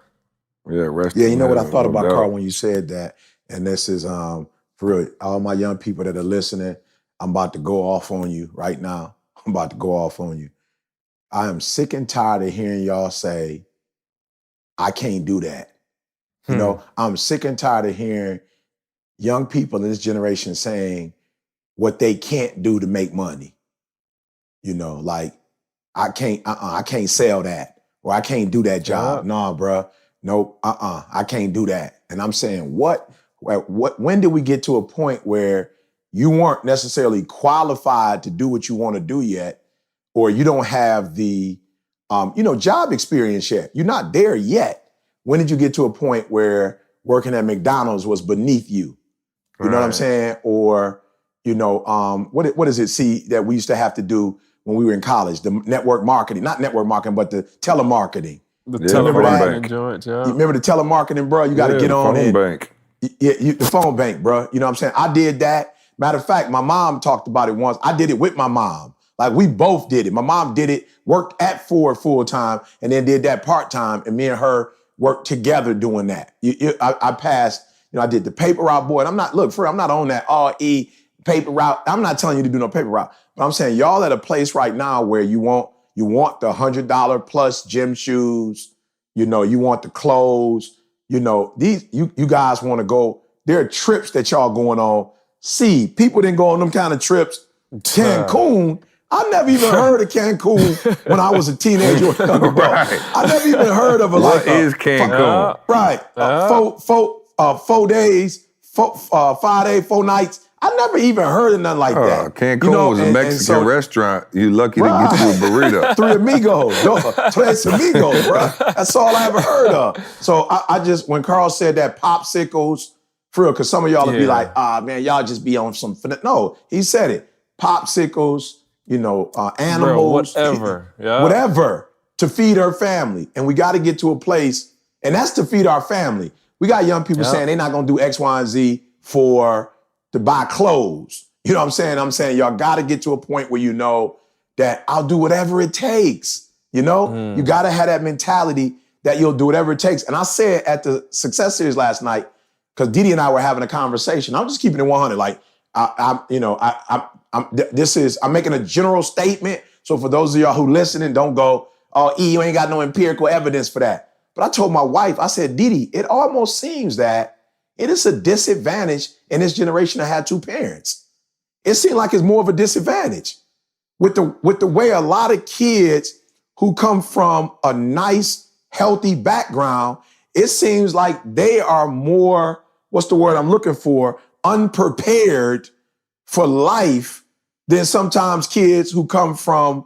Yeah, you know what I thought about, Carl, when you said that, and this is, for real, all my young people that are listening, I'm about to go off on you right now. I am sick and tired of hearing y'all say, I can't do that. You know, I'm sick and tired of hearing young people in this generation saying what they can't do to make money. You know, like, I can't sell that, or I can't do that job. Nah, bruh. Nope, I can't do that. And I'm saying, when did we get to a point where you weren't necessarily qualified to do what you want to do yet, or you don't have the, job experience yet? You're not there yet. When did you get to a point where working at McDonald's was beneath you? You know what I'm saying? Or, what is it, see, that we used to have to do when we were in college? The network marketing, not network marketing, but the telemarketing. The telemarketing joint, You remember the telemarketing, bro? You got to get on it. The phone bank, bro. You know what I'm saying? I did that. Matter of fact, my mom talked about it once. I did it with my mom. Like, we both did it. My mom did it, worked at Ford full time, and then did that part time. And me and her worked together doing that. I passed, I did the paper route, boy. And I'm not on that RE paper route. I'm not telling you to do no paper route. But I'm saying y'all at a place right now where you want the $100 plus gym shoes, you want the clothes, you guys want to go. There are trips that y'all going on. See, people didn't go on them kind of trips. Cancun, I never even heard of Cancun when I was a teenager or young adult. I never even heard of What is Cancun? 4 days, 5 days, 4 nights. I never even heard of nothing like that. Cancun was a Mexican restaurant. You lucky to get you a burrito. Three Amigos. Tres Amigos, bro. That's all I ever heard of. So I just, when Carl said that popsicles, for real, because some of y'all will be like, man, y'all just be on some, no, he said it. Popsicles, animals. Bro, whatever, to feed her family. And we got to get to a place, and that's to feed our family. We got young people saying they're not going to do X, Y, and Z to buy clothes. You know what I'm saying? I'm saying y'all got to get to a point where you know that I'll do whatever it takes. You got to have that mentality that you'll do whatever it takes. And I said at the Success Series last night, because Didi and I were having a conversation. I'm just keeping it 100. Like, I'm making a general statement. So for those of y'all who listening, don't go, oh, E, you ain't got no empirical evidence for that. But I told my wife, I said, Didi, it almost seems that it is a disadvantage in this generation to have two parents. It seems like it's more of a disadvantage with the way a lot of kids who come from a nice, healthy background, it seems like they are more, what's the word I'm looking for, unprepared for life than sometimes kids who come from,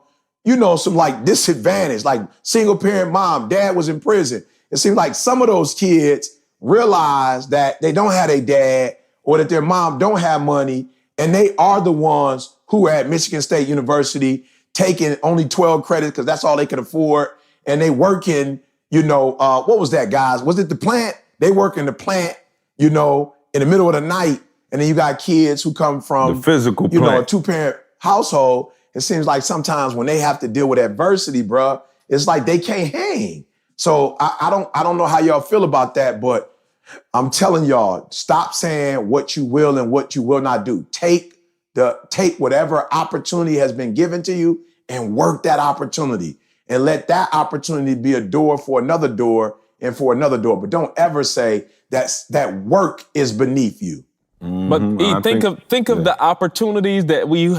some like disadvantage, like single parent mom, dad was in prison. It seems like some of those kids realize that they don't have a dad or that their mom don't have money, and they are the ones who are at Michigan State University taking only 12 credits because that's all they can afford, and they working, what was that, guys? Was it the plant? They work in the plant, in the middle of the night, and then you got kids who come from the physical plant. A two-parent household. It seems like sometimes when they have to deal with adversity, bruh, it's like they can't hang. So I don't know how y'all feel about that, but I'm telling y'all, stop saying what you will and what you will not do. Take whatever opportunity has been given to you and work that opportunity, and let that opportunity be a door for another door, and for another door. But don't ever say that work is beneath you. But think of the opportunities that we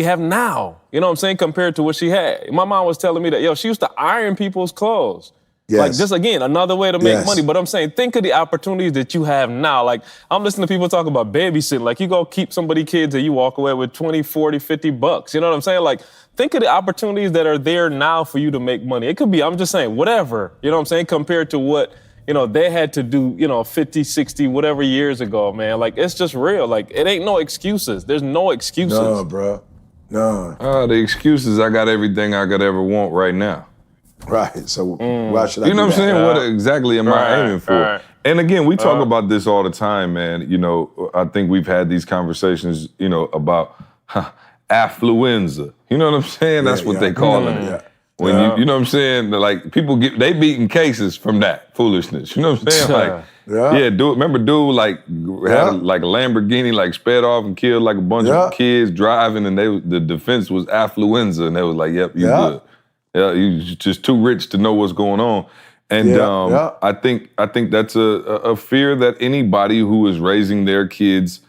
have now. You know what I'm saying? Compared to what she had. My mom was telling me that, she used to iron people's clothes. Yes. Like, just again, another way to make money. But I'm saying, think of the opportunities that you have now. Like, I'm listening to people talk about babysitting. Like, you go keep somebody's kids and you walk away with 20, 40, 50 bucks. You know what I'm saying? Like, think of the opportunities that are there now for you to make money. It could be, I'm just saying, whatever. You know what I'm saying? Compared to what, they had to do, 50, 60, whatever years ago, man. Like, it's just real. Like, it ain't no excuses. There's no excuses. No, bro. No. The excuses, I got everything I could ever want right now. Right. So why should I You know what I'm saying? that? What exactly am I aiming for? Right. And again, we talk about this all the time, man. I think we've had these conversations, about affluenza. You know what I'm saying? That's what they call it. Yeah. When you know what I'm saying? Like, people they beating cases from that foolishness. You know what I'm saying? Like, remember dude had a Lamborghini, like sped off and killed like a bunch of kids driving, and the defense was affluenza, and they was like, yep, you good. Yeah, you just too rich to know what's going on. And I think that's a fear that anybody who is raising their kids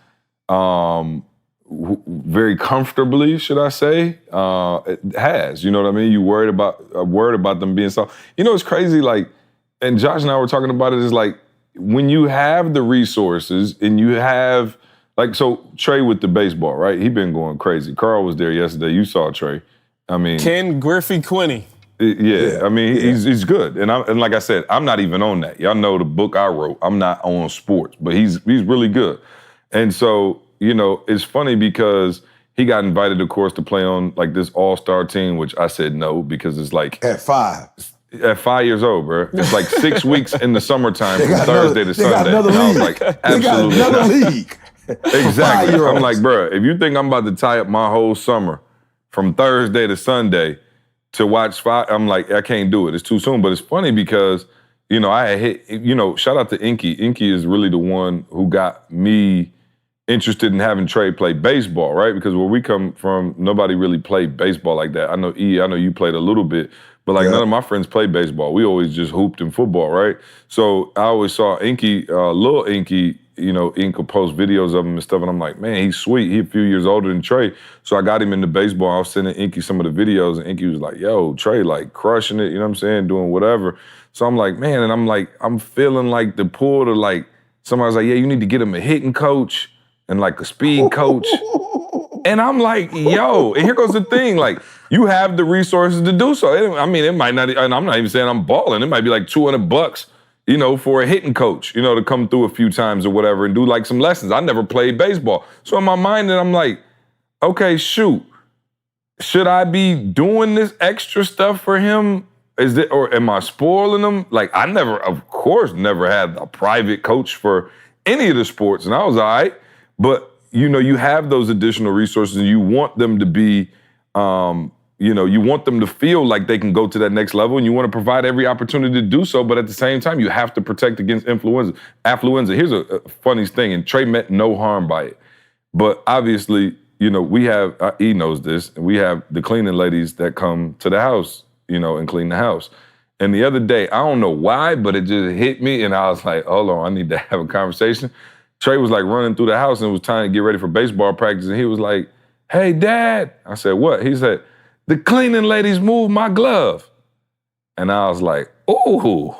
very comfortably, should I say, has. You know what I mean? You worried about them being soft. It's crazy, like, and Josh and I were talking about it, is like, when you have the resources and you have, like, so Trey with the baseball, right? He been going crazy. Carl was there yesterday. You saw Trey. I mean, Ken Griffey Quinney. Yeah, I mean, he's good, and like I said, I'm not even on that. Y'all know the book I wrote. I'm not on sports, but he's really good. And so, it's funny because he got invited, of course, to play on like this all-star team, which I said no, because it's like at 5 years old, bro. It's like 6 weeks in the summertime from Thursday to Sunday. Another and I was league. like, absolutely they got another not. league. Exactly. I'm like, bro, if you think I'm about to tie up my whole summer from Thursday to Sunday to watch 5, I'm like, I can't do it. It's too soon. But it's funny because, I had hit, shout out to Inky. Inky is really the one who got me interested in having Trey play baseball, right? Because where we come from, nobody really played baseball like that. I know you played a little bit, but none of my friends played baseball. We always just hooped in football, right? So I always saw Inky, little Inky, Ink would post videos of him and stuff, and I'm like, man, he's sweet. He's a few years older than Trey. So I got him into baseball. I was sending Inky some of the videos, and Inky was like, yo, Trey, like, crushing it, you know what I'm saying, doing whatever. So I'm like, man, and I'm feeling like the pull to, like, somebody's like, yeah, you need to get him a hitting coach and like a speed coach. And I'm like, yo, and here goes the thing, like, you have the resources to do so. It might not, and I'm not even saying I'm balling, it might be like $200, for a hitting coach, to come through a few times or whatever and do like some lessons. I never played baseball. So in my mind, then I'm like, okay, shoot, should I be doing this extra stuff for him? Or am I spoiling him? Like, I of course, never had a private coach for any of the sports, and I was all right. But, you have those additional resources and you want them to be, you want them to feel like they can go to that next level, and you want to provide every opportunity to do so. But at the same time, you have to protect against affluenza. Here's a funny thing, and Trey meant no harm by it. But obviously, we have, he knows this, and we have the cleaning ladies that come to the house, and clean the house. And the other day, I don't know why, but it just hit me, and I was like, hold on, I need to have a conversation. Trey was like running through the house and was trying to get ready for baseball practice, and he was like, hey, Dad. I said, what? He said, the cleaning ladies moved my glove. And I was like, ooh.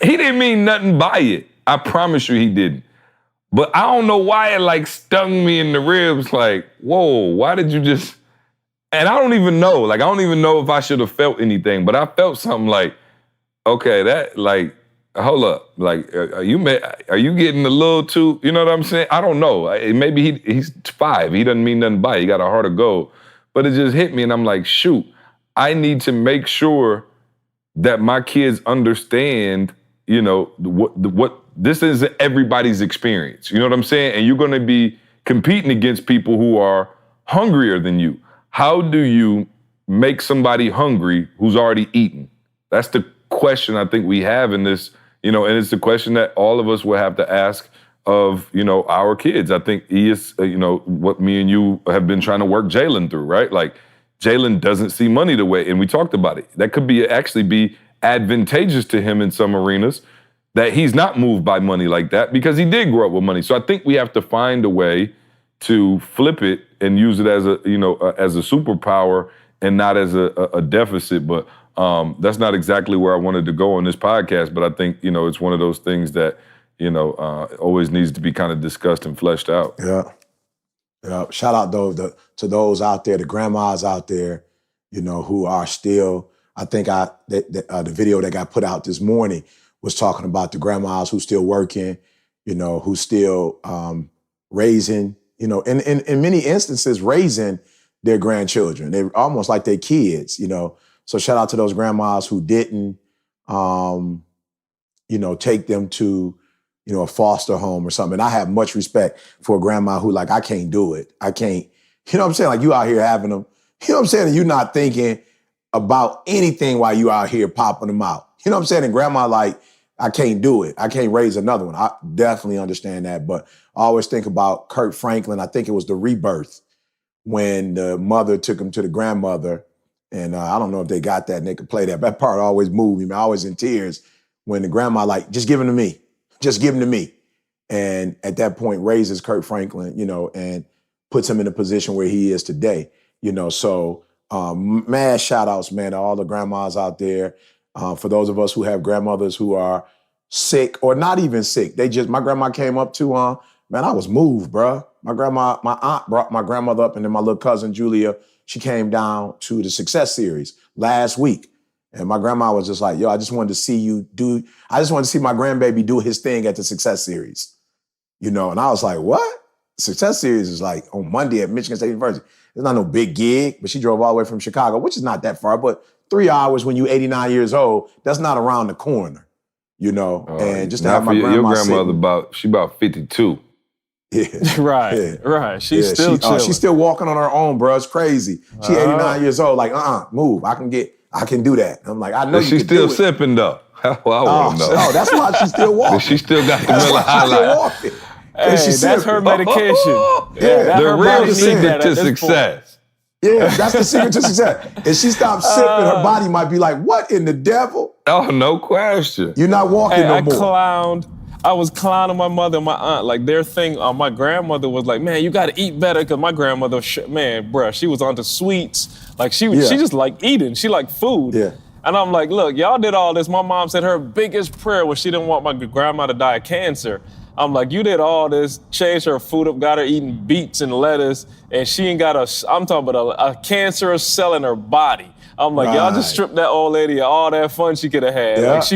He didn't mean nothing by it. I promise you he didn't. But I don't know why it like stung me in the ribs, like, whoa, why did you just... And I don't even know. Like, I don't even know if I should have felt anything, but I felt something like, okay, that, like, hold up. Like, are you getting a little too, you know what I'm saying? I don't know. Maybe he's 5. He doesn't mean nothing by it. He got a heart of gold. But it just hit me, and I'm like, shoot, I need to make sure that my kids understand, what this isn't everybody's experience. You know what I'm saying? And you're going to be competing against people who are hungrier than you. How do you make somebody hungry who's already eaten? That's the question I think we have in this, and it's the question that all of us will have to ask of, our kids. I think he is, what me and you have been trying to work Jalen through, right? Like, Jalen doesn't see money the way, and we talked about it. That could actually be advantageous to him in some arenas, that he's not moved by money like that because he did grow up with money. So I think we have to find a way to flip it and use it as as a superpower and not as a deficit. But that's not exactly where I wanted to go on this podcast. But I think, it's one of those things that, always needs to be kind of discussed and fleshed out. Yeah. Yeah. Shout out to those out there, the grandmas out there, who are still, I think the video that got put out this morning was talking about the grandmas who still working, who still raising, in many instances, raising their grandchildren. They're almost like their kids, So shout out to those grandmas who didn't, take them to, a foster home or something. And I have much respect for a grandma who like, I can't do it. I can't, what I'm saying? Like you out here having them, what I'm saying? And you're not thinking about anything while you out here popping them out. What I'm saying? And grandma like, I can't do it. I can't raise another one. I definitely understand that. But I always think about Kurt Franklin. I think it was The Rebirth when the mother took him to the grandmother. And I don't know if they got that and they could play that. That part always moved me. I'm always in tears when the grandma like, just give him to me. Just give him to me. And at that point raises Kurt Franklin, and puts him in a position where he is today. So mad shout outs, man, to all the grandmas out there. For those of us who have grandmothers who are sick or not even sick. My grandma came up to, man, I was moved, bruh. My aunt brought my grandmother up, and then my little cousin, Julia, she came down to the Success Series last week. And my grandma was just like, yo, I just wanted to see my grandbaby do his thing at the Success Series. And I was like, what? Success Series is like on Monday at Michigan State University. It's not no big gig, but she drove all the way from Chicago, which is not that far, but 3 hours when you're 89 years old, that's not around the corner, and just to have my grandma your grandmother she about 52. Yeah. Right. She's still chilling. She's still walking on her own, bro. It's crazy. She 89 years old, like, move. I can do that. I'm like, I know she's still sipping though. Well, I want to know. No, that's why she's still walking. She still got the Miller High Life. Hey, that's her medication. The real secret to success. Yeah, that's the secret to success. If she stops sipping, her body might be like, what in the devil? Oh, no question. You're not walking no more. I was clowning my mother and my aunt. Like their thing, my grandmother was like, man, you got to eat better. Because my grandmother, she was onto sweets. Like she just like eating. She liked food. Yeah. And I'm like, look, y'all did all this. My mom said her biggest prayer was she didn't want my grandma to die of cancer. I'm like, you did all this, changed her food up, got her eating beets and lettuce, and she ain't got I'm talking about a cancerous cell in her body. I'm like, y'all just stripped that old lady of all that fun she could have had. Yeah. Like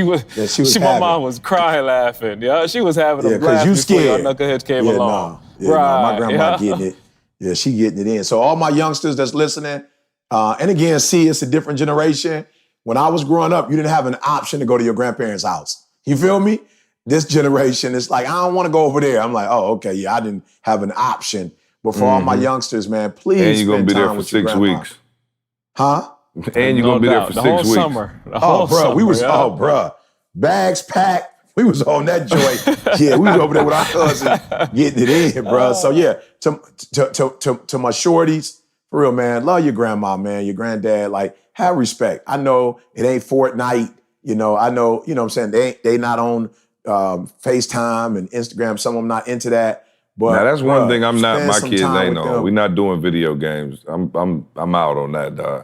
my mom was crying laughing. Yeah, she was having a blast before y'all knuckleheads came along. My grandma getting it. Yeah, she getting it in. So all my youngsters that's listening, and again, it's a different generation. When I was growing up, you didn't have an option to go to your grandparents' house. You feel me? This generation, it's like, I don't want to go over there. I'm like, oh, okay, yeah, I didn't have an option. But for all my youngsters, man, please and you're spend gonna be there time for with your 6 grandma. weeks. Huh? And you're gonna be there for 6 weeks. Summer. Bags packed. We was on that joint. Yeah, we was over there with our cousin getting it in, bro. So yeah, to my shorties, for real, man, love your grandma, man, your granddad. Like, have respect. I know it ain't Fortnite. I know, what I'm saying, they not on FaceTime and Instagram. Some of them not into that. But now that's one thing I'm not. My kids ain't on. Them. We're not doing video games. I'm out on that, dog.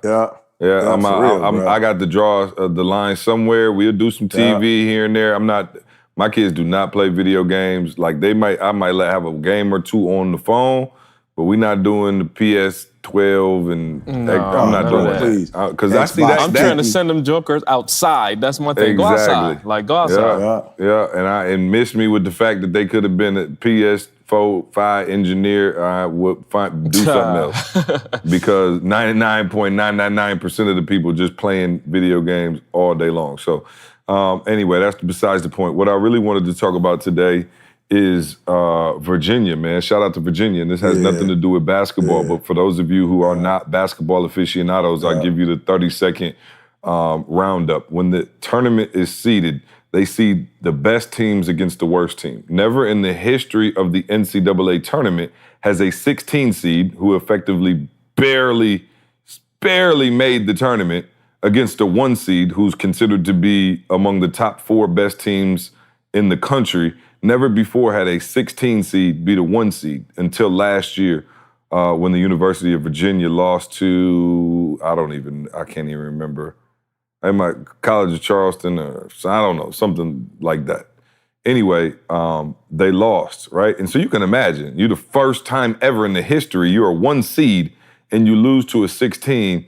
Yeah, I'm out. I got to draw the line somewhere. We'll do some TV here and there. I'm not. My kids do not play video games. Like I might have a game or two on the phone, but we're not doing the PS12 and I'm not doing that. Because I see that. I'm trying to send them jokers outside. That's my thing. Exactly. Go outside. Like, go outside. Yeah. And miss me with the fact that they could have been a PS4, 5 engineer. I would do something else. Because 99.999% of the people just playing video games all day long. So anyway, that's besides the point. What I really wanted to talk about today is Virginia, man. Shout out to Virginia. And this has nothing to do with basketball, but for those of you who are not basketball aficionados, I'll give you the 30-second roundup. When the tournament is seeded, they seed the best teams against the worst team. Never in the history of the NCAA tournament has a 16 seed who effectively barely barely made the tournament against a 1 seed who's considered to be among the top 4 best teams in the country. Never before had a 16 seed beat a 1 seed until last year when the University of Virginia lost to, I can't even remember. I might College of Charleston, or I don't know, something like that. Anyway, they lost, right? And so you can imagine, you're the first time ever in the history, you're a 1 seed and you lose to a 16.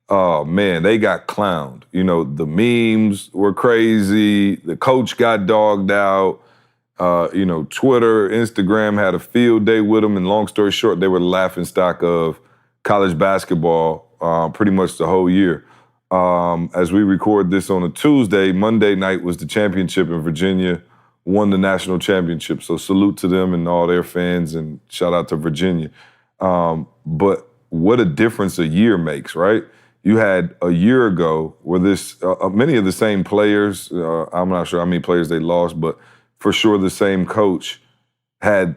Oh man, they got clowned. You know, the memes were crazy. The coach got dogged out. Twitter, Instagram had a field day with them. And long story short, they were the laughingstock of college basketball pretty much the whole year. As we record this on a Tuesday, Monday night was the championship in Virginia, won the national championship. So salute to them and all their fans, and shout out to Virginia. But what a difference a year makes, right? You had a year ago where many of the same players, I'm not sure how many players they lost, but for sure the same coach had,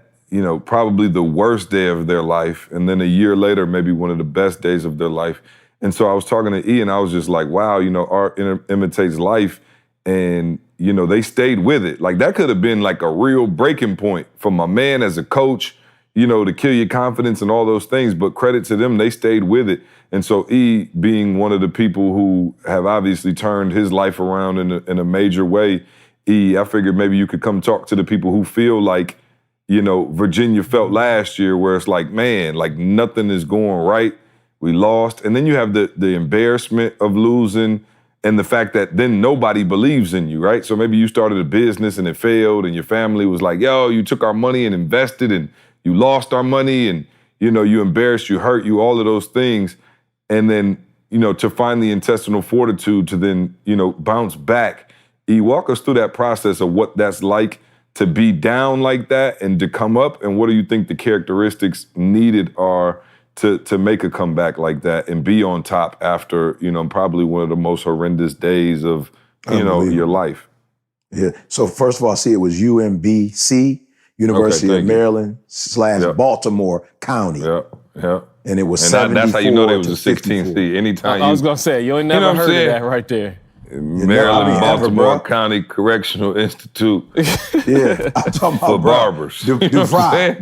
probably the worst day of their life. And then a year later, maybe one of the best days of their life. And so I was talking to Ian, I was just like, wow, art imitates life. And, they stayed with it. Like that could have been like a real breaking point for my man as a coach, to kill your confidence and all those things. But credit to them, they stayed with it. And so E, being one of the people who have obviously turned his life around in a major way, E, I figured maybe you could come talk to the people who feel like, Virginia felt last year, where it's like, man, like nothing is going right. We lost. And then you have the embarrassment of losing and the fact that then nobody believes in you, right? So maybe you started a business and it failed and your family was like, yo, you took our money and invested and you lost our money and, you embarrassed, you hurt, you, all of those things. And then, to find the intestinal fortitude to then, bounce back. E, walk us through that process of what that's like to be down like that and to come up. And what do you think the characteristics needed are to make a comeback like that and be on top after, probably one of the most horrendous days of, your life? Yeah. So first of all, see, it was UMBC, University of Maryland / Baltimore County. Yeah. And it was and 74 that's how you know they was a 16 16th seed. Anytime I was going to say, you ain't never heard of that right there. Maryland, Baltimore County Correctional Institute. Yeah, I'm talking about for barbers. Do fry.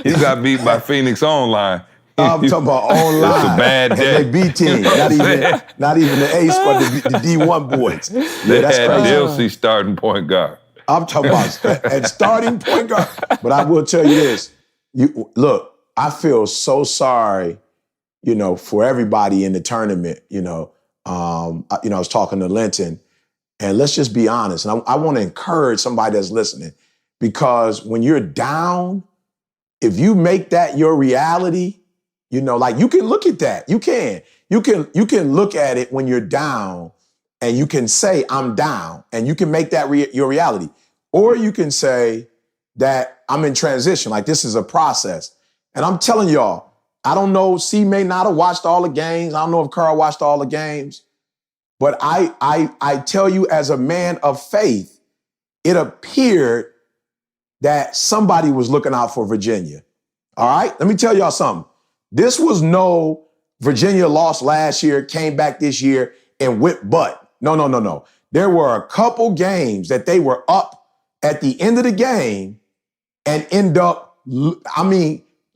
He got beat by Phoenix Online. I'm talking about online. It's a bad day. They B team, not even the A squad, the D1 boys. They had DLC starting point guard. I'm talking about and starting point guard. But I will tell you this. Look, I feel so sorry, for everybody in the tournament. I was talking to Linton, and let's just be honest. And I want to encourage somebody that's listening, because when you're down, if you make that your reality, like you can look at that. You can look at it when you're down, and you can say, I'm down, and you can make that your reality. Or you can say that I'm in transition, like this is a process. And I'm telling y'all, I don't know, C may not have watched all the games. I don't know if Carl watched all the games. But I tell you, as a man of faith, it appeared that somebody was looking out for Virginia. All right? Let me tell y'all something. This was no Virginia lost last year, came back this year and whipped butt. No. There were a couple games that they were up at the end of the game and end up,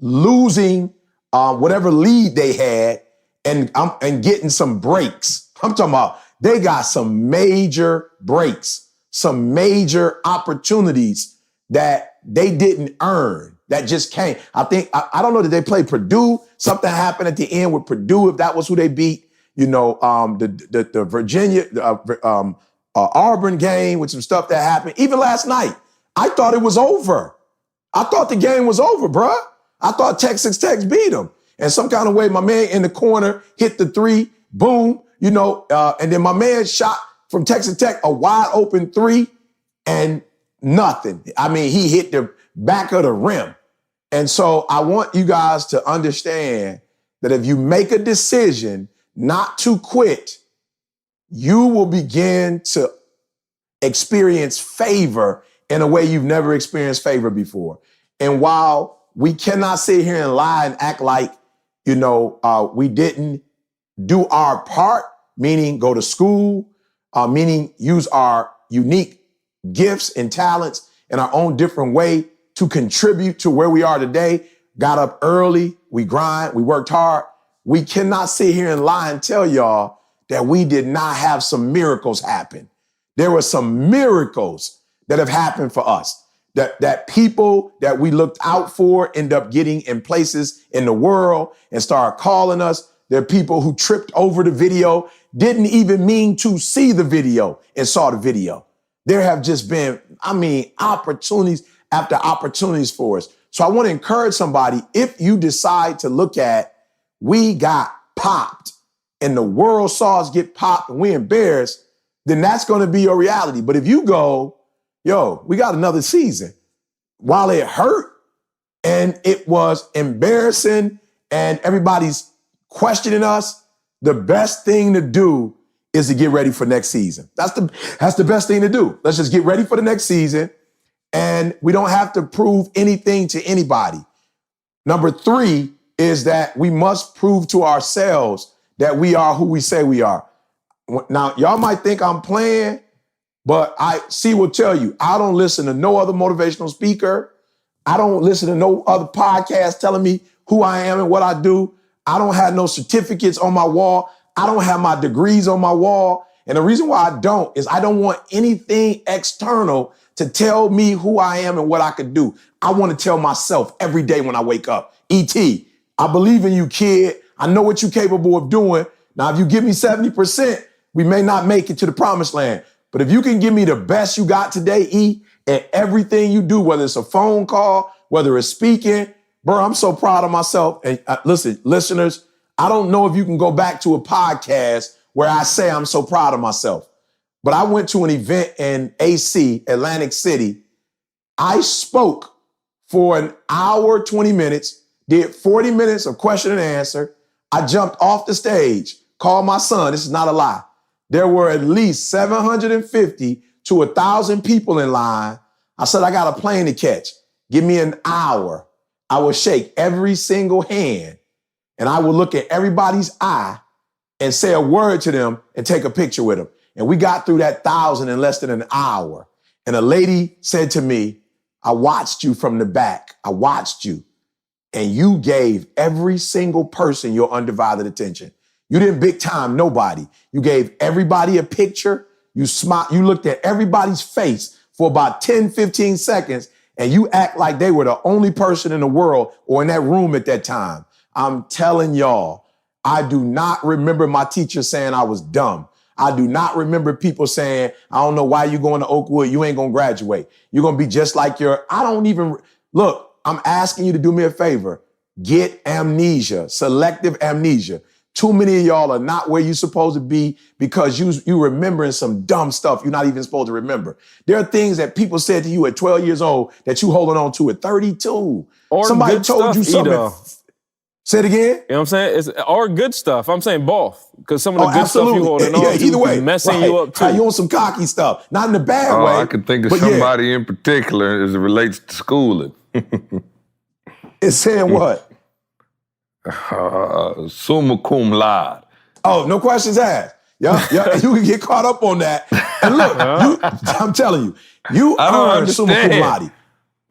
losing whatever lead they had and getting some breaks. I'm talking about they got some major breaks, some major opportunities that they didn't earn, that just came. I think, I don't know, did they play Purdue? Something happened at the end with Purdue, if that was who they beat. The Virginia, Auburn game with some stuff that happened. Even last night, I thought it was over. I thought the game was over, bruh. I thought Texas Tech beat them. And some kind of way, my man in the corner hit the three, boom, and then my man shot from Texas Tech a wide open three and nothing. He hit the back of the rim. And so I want you guys to understand that if you make a decision not to quit, you will begin to experience favor in a way you've never experienced favor before. And while we cannot sit here and lie and act like We didn't do our part, meaning go to school, meaning use our unique gifts and talents in our own different way to contribute to where we are today. Got up early, we grind, we worked hard. We cannot sit here and lie and tell y'all that we did not have some miracles happen. There were some miracles that have happened for us. That people that we looked out for end up getting in places in the world and start calling us. There are people who tripped over the video, didn't even mean to see the video and saw the video. There have just been, opportunities after opportunities for us. So I want to encourage somebody, if you decide to look at, we got popped and the world saw us get popped and we embarrassed, then that's going to be your reality. But if you go, we got another season. While it hurt and it was embarrassing and everybody's questioning us, the best thing to do is to get ready for next season. That's the best thing to do. Let's just get ready for the next season. And we don't have to prove anything to anybody. Number 3 is that we must prove to ourselves that we are who we say we are. Now, y'all might think I'm playing, but will tell you, I don't listen to no other motivational speaker. I don't listen to no other podcast telling me who I am and what I do. I don't have no certificates on my wall. I don't have my degrees on my wall. And the reason why I don't is I don't want anything external to tell me who I am and what I could do. I want to tell myself every day when I wake up, E.T., I believe in you, kid. I know what you're capable of doing. Now, if you give me 70%, we may not make it to the promised land. But if you can give me the best you got today, E, and everything you do, whether it's a phone call, whether it's speaking, bro, I'm so proud of myself. And listen, listeners, I don't know if you can go back to a podcast where I say I'm so proud of myself. But I went to an event in AC, Atlantic City. I spoke for an hour, 20 minutes, did 40 minutes of question and answer. I jumped off the stage, called my son. This is not a lie. There were at least 750 to 1,000 people in line. I said, I got a plane to catch. Give me an hour. I will shake every single hand and I will look at everybody's eye and say a word to them and take a picture with them. And we got through that 1,000 in less than an hour. And a lady said to me, I watched you from the back. I watched you. And you gave every single person your undivided attention. You didn't big time nobody. You gave everybody a picture. You smiled. You looked at everybody's face for about 10, 15 seconds, and you act like they were the only person in the world or in that room at that time. I'm telling y'all, I do not remember my teacher saying I was dumb. I do not remember people saying, I don't know why you going to Oakwood. You ain't going to graduate. You're going to be just like look, I'm asking you to do me a favor. Get amnesia, selective amnesia. Too many of y'all are not where you're supposed to be because you remembering some dumb stuff you're not even supposed to remember. There are things that people said to you at 12 years old that you holding on to at 32. Or somebody told you something. Say it again. You know what I'm saying? Or good stuff. I'm saying both. Because some of the good absolutely. stuff you holding on to either way. messing Right. you up too. You on some cocky stuff. Not in a bad way. I can think of somebody in particular as it relates to schooling. It's saying what? Summa cum laude. Oh, no questions asked. Yeah, you can get caught up on that. And look, I'm telling you, you earned summa cum laude.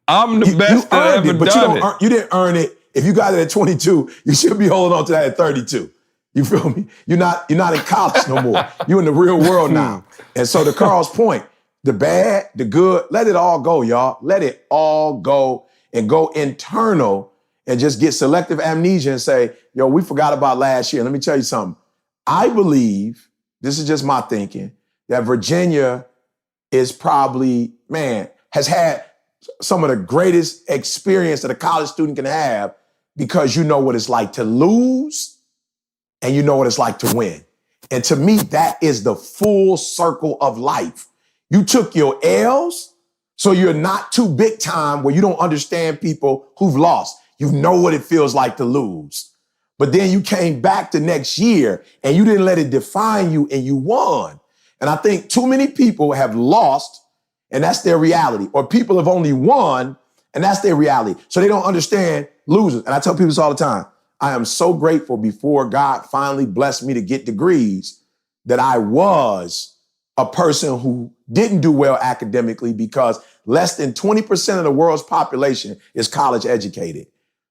I'm the best that ever done it. You didn't earn it. If you got it at 22, you should be holding on to that at 32. You feel me? You're not in college no more. You're in the real world now. And so to Carl's point, the bad, the good, let it all go, y'all. Let it all go and go internal and just get selective amnesia and say, yo, we forgot about last year. Let me tell you something. I believe, this is just my thinking, that Virginia is probably, has had some of the greatest experience that a college student can have because you know what it's like to lose and you know what it's like to win. And to me, that is the full circle of life. You took your L's, so you're not too big time where you don't understand people who've lost. You know what it feels like to lose. But then you came back the next year and you didn't let it define you and you won. And I think too many people have lost and that's their reality. Or people have only won and that's their reality. So they don't understand losers. And I tell people this all the time. I am so grateful before God finally blessed me to get degrees that I was a person who didn't do well academically because less than 20% of the world's population is college educated.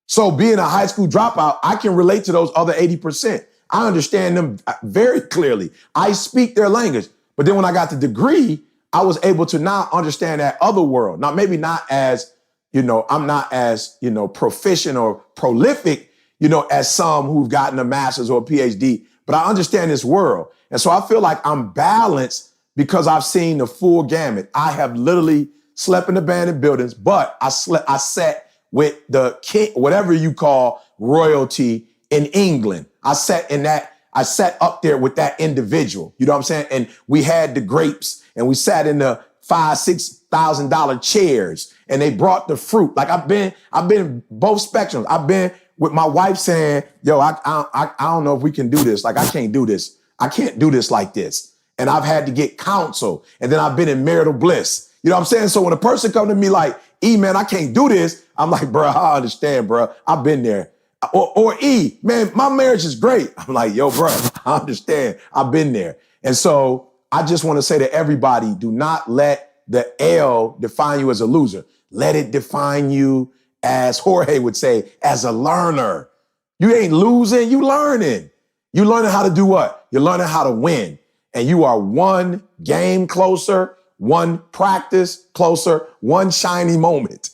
So being a high school dropout, I can relate to those other 80%. I understand them very clearly. I speak their language. But then when I got the degree, I was able to now understand that other world. Now, maybe not as, I'm not as, proficient or prolific, as some who've gotten a master's or a PhD, but I understand this world. And so I feel like I'm balanced because I've seen the full gamut. I have literally slept in abandoned buildings, but I sat with the king, whatever you call royalty in England. I sat up there with that individual, you know what I'm saying? And we had the grapes and we sat in the $5,000-$6,000 chairs and they brought the fruit. Like I've been both spectrums. I've been with my wife saying, yo, I don't know if we can do this. Like I can't do this. I can't do this like this. And I've had to get counsel. And then I've been in marital bliss. You know what I'm saying? So when a person come to me like, E, man, I can't do this. I'm like, bro, I understand, bro. I've been there. Or E, man, my marriage is great. I'm like, yo, bro, I understand. I've been there. And so I just want to say to everybody, do not let the L define you as a loser. Let it define you, as Jorge would say, as a learner. You ain't losing, you learning. You learning how to do what? You're learning how to win. And you are one game closer, one practice closer, one shiny moment.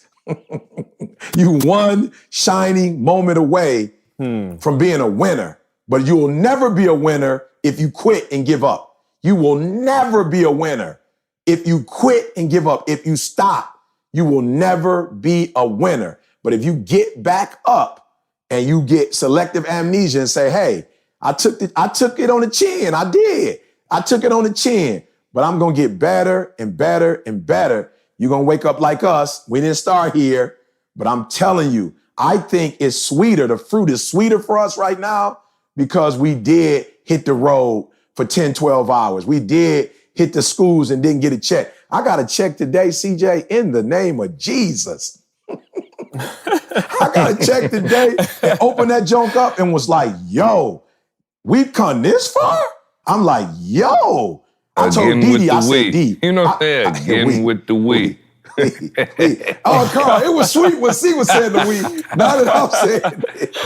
You one shining moment away from being a winner. But you will never be a winner if you quit and give up. You will never be a winner if you quit and give up. If you stop, you will never be a winner. But if you get back up and you get selective amnesia and say, hey, I took it on the chin. I did. I took it on the chin. But I'm going to get better and better and better. You're going to wake up like us. We didn't start here. But I'm telling you, I think it's sweeter. The fruit is sweeter for us right now because we did hit the road for 10, 12 hours. We did hit the schools and didn't get a check. I got a check today, CJ, in the name of Jesus. I got a check today and opened that junk up and was like, yo, we've come this far? I'm like, yo. I told Didi, I said, D. You know what I'm saying? Again with the we. Oh, Carl, it was sweet when C was saying the we. Now that I'm saying it.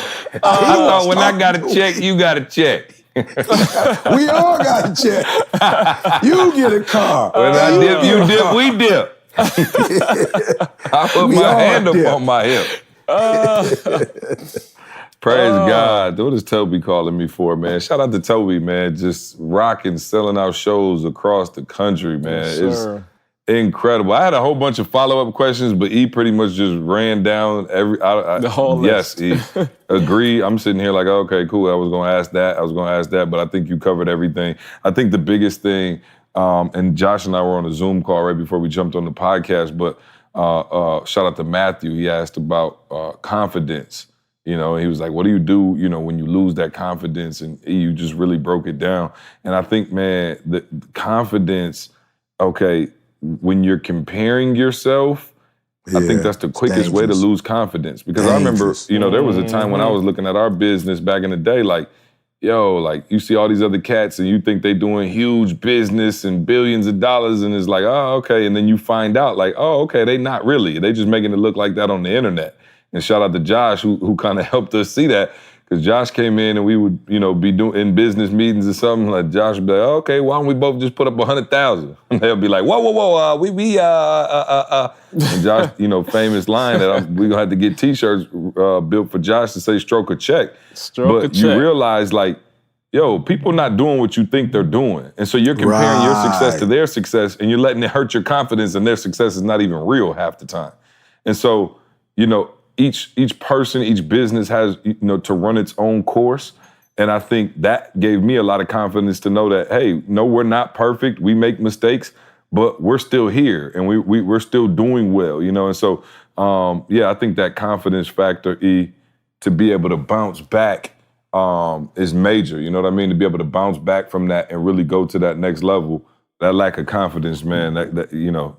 I thought when I got a check, you got a check. We all got a check. You get a car. When I dip, you dip, we dip. I put my hand up on my hip. Praise God. What is Toby calling me for, man? Shout out to Toby, man. Just rocking, selling out shows across the country, man. Yes, it's incredible. I had a whole bunch of follow-up questions, but E pretty much just ran down the whole list. Yes, E. Agree. I'm sitting here like, okay, cool. I was going to ask that. But I think you covered everything. I think the biggest thing, and Josh and I were on a Zoom call right before we jumped on the podcast, but shout out to Matthew. He asked about confidence. He was like, what do you do, when you lose that confidence? And you just really broke it down. And I think, man, the confidence, okay, when you're comparing yourself, I think that's the quickest way to lose confidence. Because I remember, there was a time when I was looking at our business back in the day, like, yo, like you see all these other cats and you think they doing huge business and billions of dollars and it's like, oh, okay. And then you find out like, oh, okay, they not really. They just making it look like that on the internet. And shout out to Josh, who kind of helped us see that, because Josh came in and we would, be doing in business meetings or something. Like Josh would be like, oh, okay, why don't we both just put up 100,000? And they'll be like, whoa, And Josh, famous line that we gonna have to get T-shirts built for Josh to say "stroke a check." But you realize, like, yo, people not doing what you think they're doing, and so you're comparing your success to their success, and you're letting it hurt your confidence, and their success is not even real half the time. And so, each person, each business has, to run its own course. And I think that gave me a lot of confidence to know that, hey, no, we're not perfect. We make mistakes, but we're still here and we're still doing well, And so, I think that confidence factor, E, to be able to bounce back is major. You know what I mean? To be able to bounce back from that and really go to that next level. That lack of confidence, man, that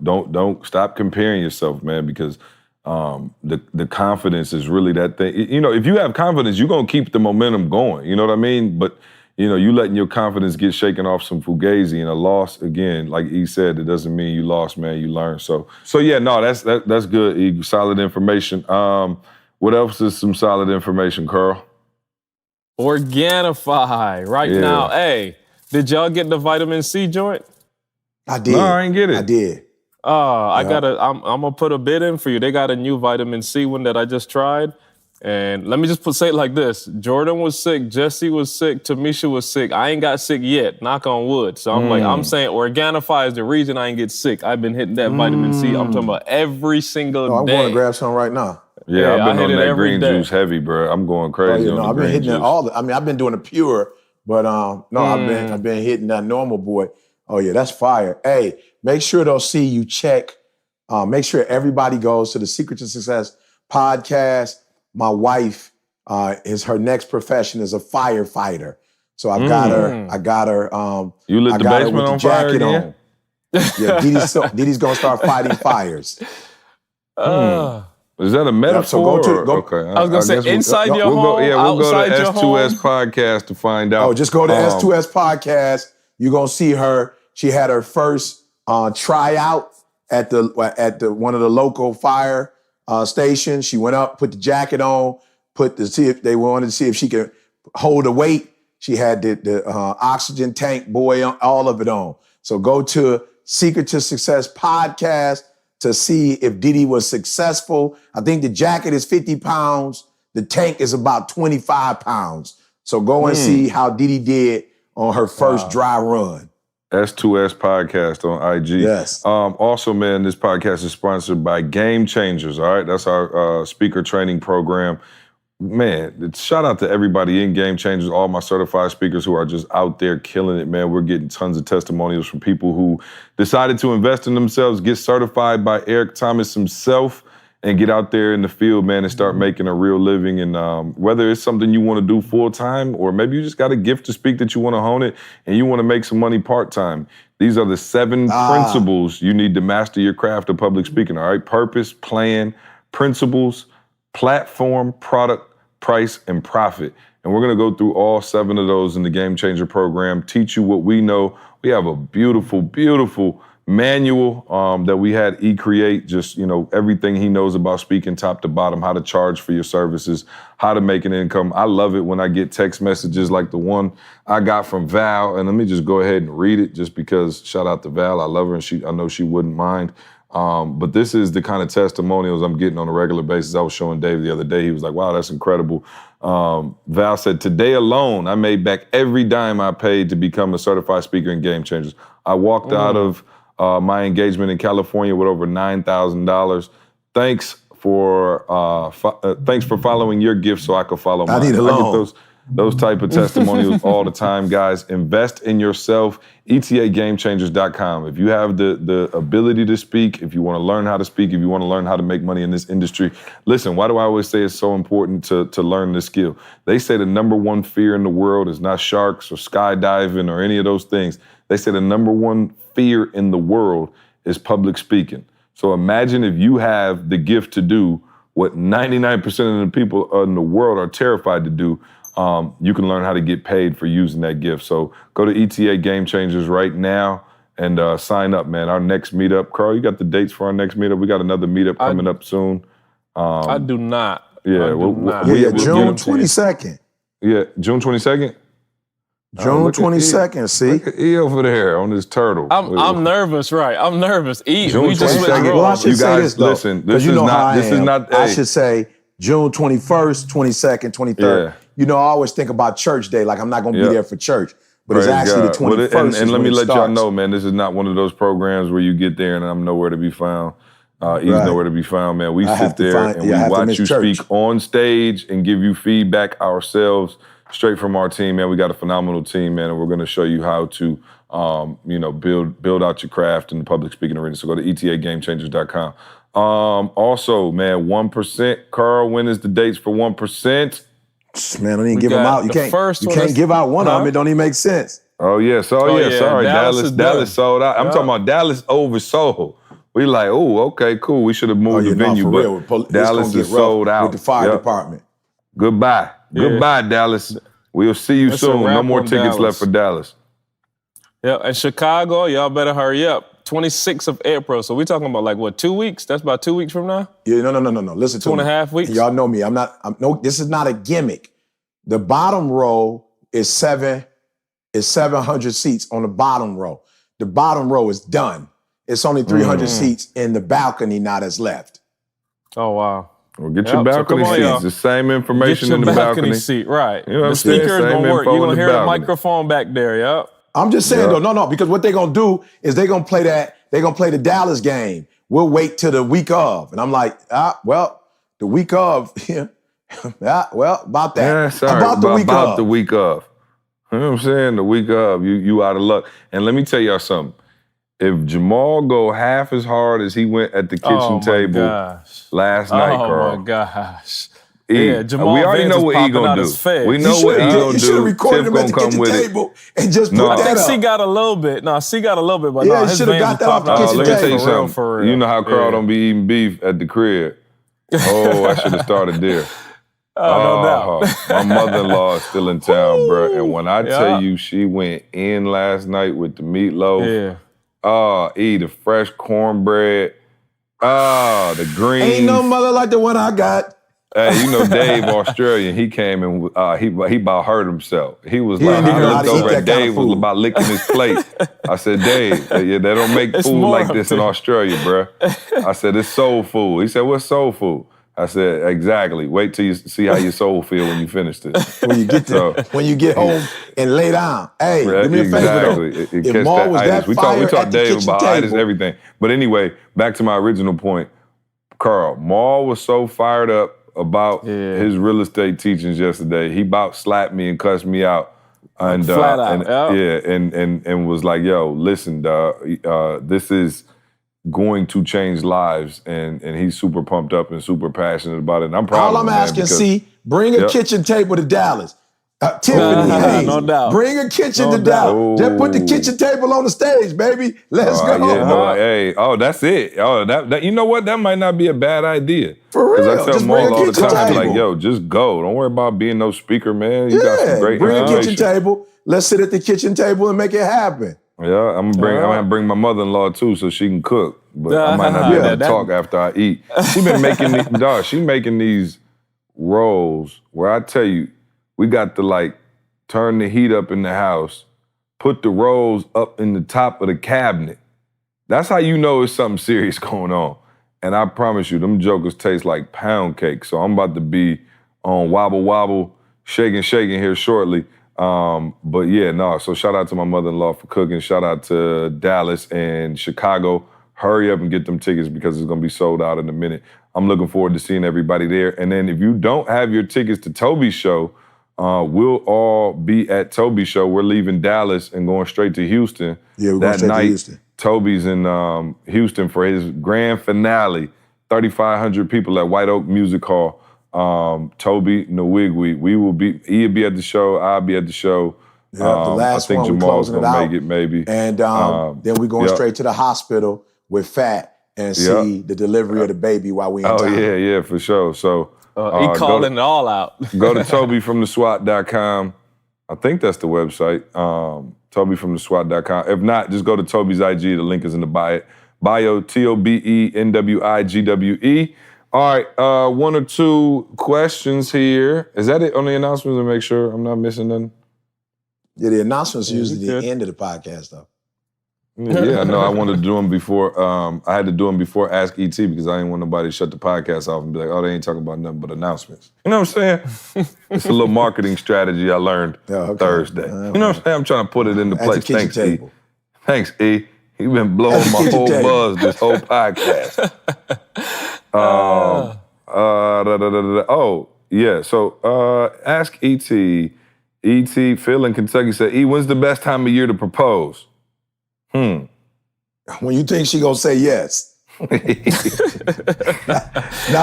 don't stop comparing yourself, man, because The confidence is really that thing. You know, if you have confidence, you're going to keep the momentum going. You know what I mean? But, you know, you letting your confidence get shaken off some fugazi and a loss, again, like E said, it doesn't mean you lost, man. You learned. So yeah, no, that's good, E. Solid information. What else is some solid information, Carl? Organifi right now. Hey, did y'all get the vitamin C joint? I did. No, I ain't get it. I did. I'm gonna put a bid in for you. They got a new vitamin C one that I just tried. And let me just say it like this. Jordan was sick, Jesse was sick, Tamisha was sick. I ain't got sick yet, knock on wood. So I'm saying Organifi is the reason I ain't get sick. I've been hitting that vitamin C. I'm talking about every single day. I'm going to grab some right now. Yeah, I've been on that green juice heavy, bro. I'm going crazy on the I've been green hitting juice. I've been doing the pure, but I've been hitting that normal boy. Oh yeah, that's fire. Hey, make sure they'll see you check. Make sure everybody goes to the Secret to Success podcast. My wife her next profession is a firefighter. So I got her. You lit the basement on fire again? Yeah, Didi's gonna start fighting fires. Is that a metaphor? So go okay. I was going to say, inside your home, we'll go outside to your S2S home. podcast to find out. Oh, just go to S2S podcast. You're going to see her. She had her first tryout at the one of the local fire stations. She went up, put the jacket on, they wanted to see if she could hold the weight. She had the oxygen tank, boy, all of it on. So go to Secret to Success podcast to see if Didi was successful. I think the jacket is 50 pounds. The tank is about 25 pounds. So go and see how Didi did on her first dry run. S2S podcast on IG. Yes. Also, man, this podcast is sponsored by Game Changers, all right? That's our speaker training program. Man, shout out to everybody in Game Changers, all my certified speakers who are just out there killing it, man. We're getting tons of testimonials from people who decided to invest in themselves, get certified by Eric Thomas himself, and get out there in the field, man, and start making a real living. And whether it's something you want to do full-time or maybe you just got a gift to speak that you want to hone it and you want to make some money part-time, these are the 7 principles you need to master your craft of public speaking, all right? Purpose, plan, principles, platform, product, price, and profit. And we're going to go through all 7 of those in the Game Changer program, teach you what we know. We have a beautiful, beautiful manual that we had E create, just, you know, everything he knows about speaking top to bottom, how to charge for your services, how to make an income. I love it when I get text messages like the one I got from Val. And let me just go ahead and read it just because, shout out to Val. I love her and I know she wouldn't mind. But this is the kind of testimonials I'm getting on a regular basis. I was showing Dave the other day. He was like, wow, that's incredible. Val said, today alone, I made back every dime I paid to become a certified speaker in Game Changers. I walked out of my engagement in California with over $9,000. Thanks for following your gift so I could follow mine. I need a loan. I get those type of testimonials all the time, guys. Invest in yourself. ETAGameChangers.com. If you have the ability to speak, if you want to learn how to speak, if you want to learn how to make money in this industry, listen, why do I always say it's so important to learn this skill? They say the number one fear in the world is not sharks or skydiving or any of those things. They say the number one fear in the world is public speaking. So imagine if you have the gift to do what 99% of the people in the world are terrified to do. You can learn how to get paid for using that gift. So go to ETA Game Changers right now and sign up, man. Our next meetup, Carl, you got the dates for our next meetup? We got another meetup coming up soon. I do not. Yeah, June 22nd. Yeah, June 22nd? June 22nd, see? Look at E over there on this turtle. I'm nervous, right? I'm nervous. June We just 22nd. went Well, I should You say guys, this, though, listen, 'cause you know how I am. I hey. should say June 21st, 22nd, 23rd. Yeah. You know, I always think about church day, like I'm not going to Yep. be there for church. But it's Praise actually God. the 21st. And let me let y'all starts. know, man, this is not one of those programs where you get there and I'm nowhere to be found. He's nowhere to be found, man. We sit there and we watch you speak on stage and give you feedback ourselves straight from our team, man. We got a phenomenal team, man, and we're going to show you how to, build out your craft in the public speaking arena. So go to ETAGameChangers.com. Also, man, 1%. Carl, when is the dates for 1%? Man, don't even give them out. You can't give out one of them. It don't even make sense. Oh, yeah. Sorry. Dallas Dallas sold out. I'm talking about Dallas oversold. We like, oh, okay, cool. We should have moved the venue, for but real. Dallas is sold out. With the fire department. Goodbye. Yeah. Goodbye, Dallas. We'll see you That's a soon. No wrap more on tickets Dallas. left for Dallas. Yeah, and Chicago, y'all better hurry up. 26th of April. So we're talking about like what, 2 weeks? That's about 2 weeks from now? Yeah, no. Listen to me. 2.5 weeks? Y'all know me. This is not a gimmick. The bottom row is 700 seats on the bottom row. The bottom row is done. It's only 300 seats in the balcony now that's left. Oh, wow. Well, get your balcony seats. Y'all. The same information Get in the your balcony seat, right. You know what the I'm saying? speaker is Same going to work. info You're in going to the hear the balcony. microphone back there, yep. I'm just saying though, no, because what they're gonna do is they're gonna play the Dallas game. We'll wait till the week of. And I'm like, the week of, about that. Yeah, sorry. About the week about of. the week of. You know what I'm saying? The week of, you out of luck. And let me tell y'all something. If Jamal go half as hard as he went at the kitchen table last night, Carl. Oh my gosh. Yeah, Jamal we already Vance know is what he popping gonna out do. his feds. We know what he gonna do. You should have recorded Tiff him at the gonna come kitchen with it. table and just put I that think up. C got a little bit. No, C got a little bit, but Yeah, no, he his should have Vans got that off the popping out kitchen Let his me tell you feds for real, something. for real. You know how Carl don't be eating beef at the crib. Oh, I should have started there. No doubt. My mother-in-law is still in town, bro. And when I tell you she went in last night with the meatloaf, the fresh cornbread, the greens. Ain't no mother like the one I got. Hey, you know Dave, Australian, he came and he about hurt himself. He was like, didn't even know I how looked to eat over that at kind of Dave, was food. about licking his plate. I said, Dave, they don't make It's food more like this in of it. Australia, bruh. I said, it's soul food. He said, what's soul food? I said, exactly. Wait till you see how your soul feel when you finished it. When you get when you get home and lay down. Hey, do me a favor though. It If catch Maul that was itis. that We fire talked at the Dave kitchen about itis and table, everything. But anyway, back to my original point. Carl, Maul was so fired up about his real estate teachings yesterday. He about slapped me and cussed me out. And flat out, and was like, yo, listen, this is going to change lives, and he's super pumped up and super passionate about it. And I'm proud all of him, I'm man, asking, because- bring a kitchen table to Dallas. Tiffany Hayes, no doubt. bring a kitchen No to doubt. Dallas. Just put the kitchen table on the stage, baby. Let's go. Yeah, no, hey, that's it. Oh, that you know what? That might not be a bad idea. For real. Because I tell Just Maul bring a all the kitchen time, table. like, yo, just go. Don't worry about being no speaker, man. You got some great bring a information. kitchen table. Let's sit at the kitchen table and make it happen. Yeah, I'm gonna bring my mother-in-law too, so she can cook. But I might not be able to talk after I eat. She been making she making these rolls where I tell you, we got to like turn the heat up in the house, put the rolls up in the top of the cabinet. That's how you know it's something serious going on. And I promise you, them jokers taste like pound cake. So I'm about to be on wobble wobble, shaking here shortly. But yeah, no. So shout out to my mother-in-law for cooking. Shout out to Dallas and Chicago. Hurry up and get them tickets because it's gonna be sold out in a minute. I'm looking forward to seeing everybody there. And then if you don't have your tickets to Toby's show, we'll all be at Toby's show. We're leaving Dallas and going straight to Houston. Yeah, we're going that straight night, to Houston. Toby's in Houston for his grand finale. 3,500 people at White Oak Music Hall. Toby Nwigwe, he'll be at the show. I'll be at the show. Yeah, the last I think one, we Jamal's closing it gonna out. make it maybe. And then we're going straight to the hospital with Fat and see the delivery of the baby while we in town. Yeah, for sure. So He calling it all out. go to TobyFromTheSWAT.com. I think that's the website. TobyFromTheSWAT.com. If not, just go to Toby's IG. The link is in the bio. TOBENWIGWE. All right, one or two questions here. Is that it on the announcements to make sure I'm not missing nothing? Yeah, the announcements usually the end of the podcast, though. Yeah, no, I wanted to do them before. I had to do them before Ask ET because I didn't want nobody to shut the podcast off and be like, oh, they ain't talking about nothing but announcements. You know what I'm saying? It's a little marketing strategy I learned Thursday. You know what I'm saying? I'm trying to put it into place. Thanks, E. Thanks, E. You've been blowing my whole buzz this whole podcast. Oh, yeah. So Ask ET. ET, Phil in Kentucky said, E, when's the best time of year to propose? When you think she gonna say yes. Not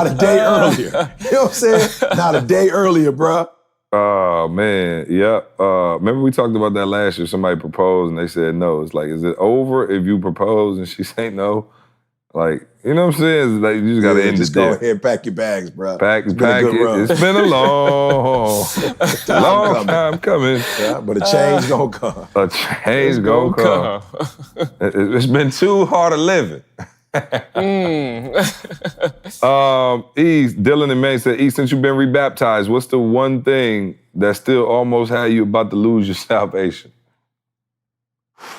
a day earlier. You know what I'm saying? Not a day earlier, bruh. Oh, man. Yeah. Remember we talked about that last year. Somebody proposed and they said no. It's like, is it over if you propose and she say no? Like, you know what I'm saying? It's like, you just got to end just it go there. ahead and pack your bags, bro. Pack It's been a good run. it. It's been a long time coming. Yeah, but a change gonna come. A change gonna come. It's been too hard of living. Dylan and May said, since you've been rebaptized, what's the one thing that still almost had you about to lose your salvation?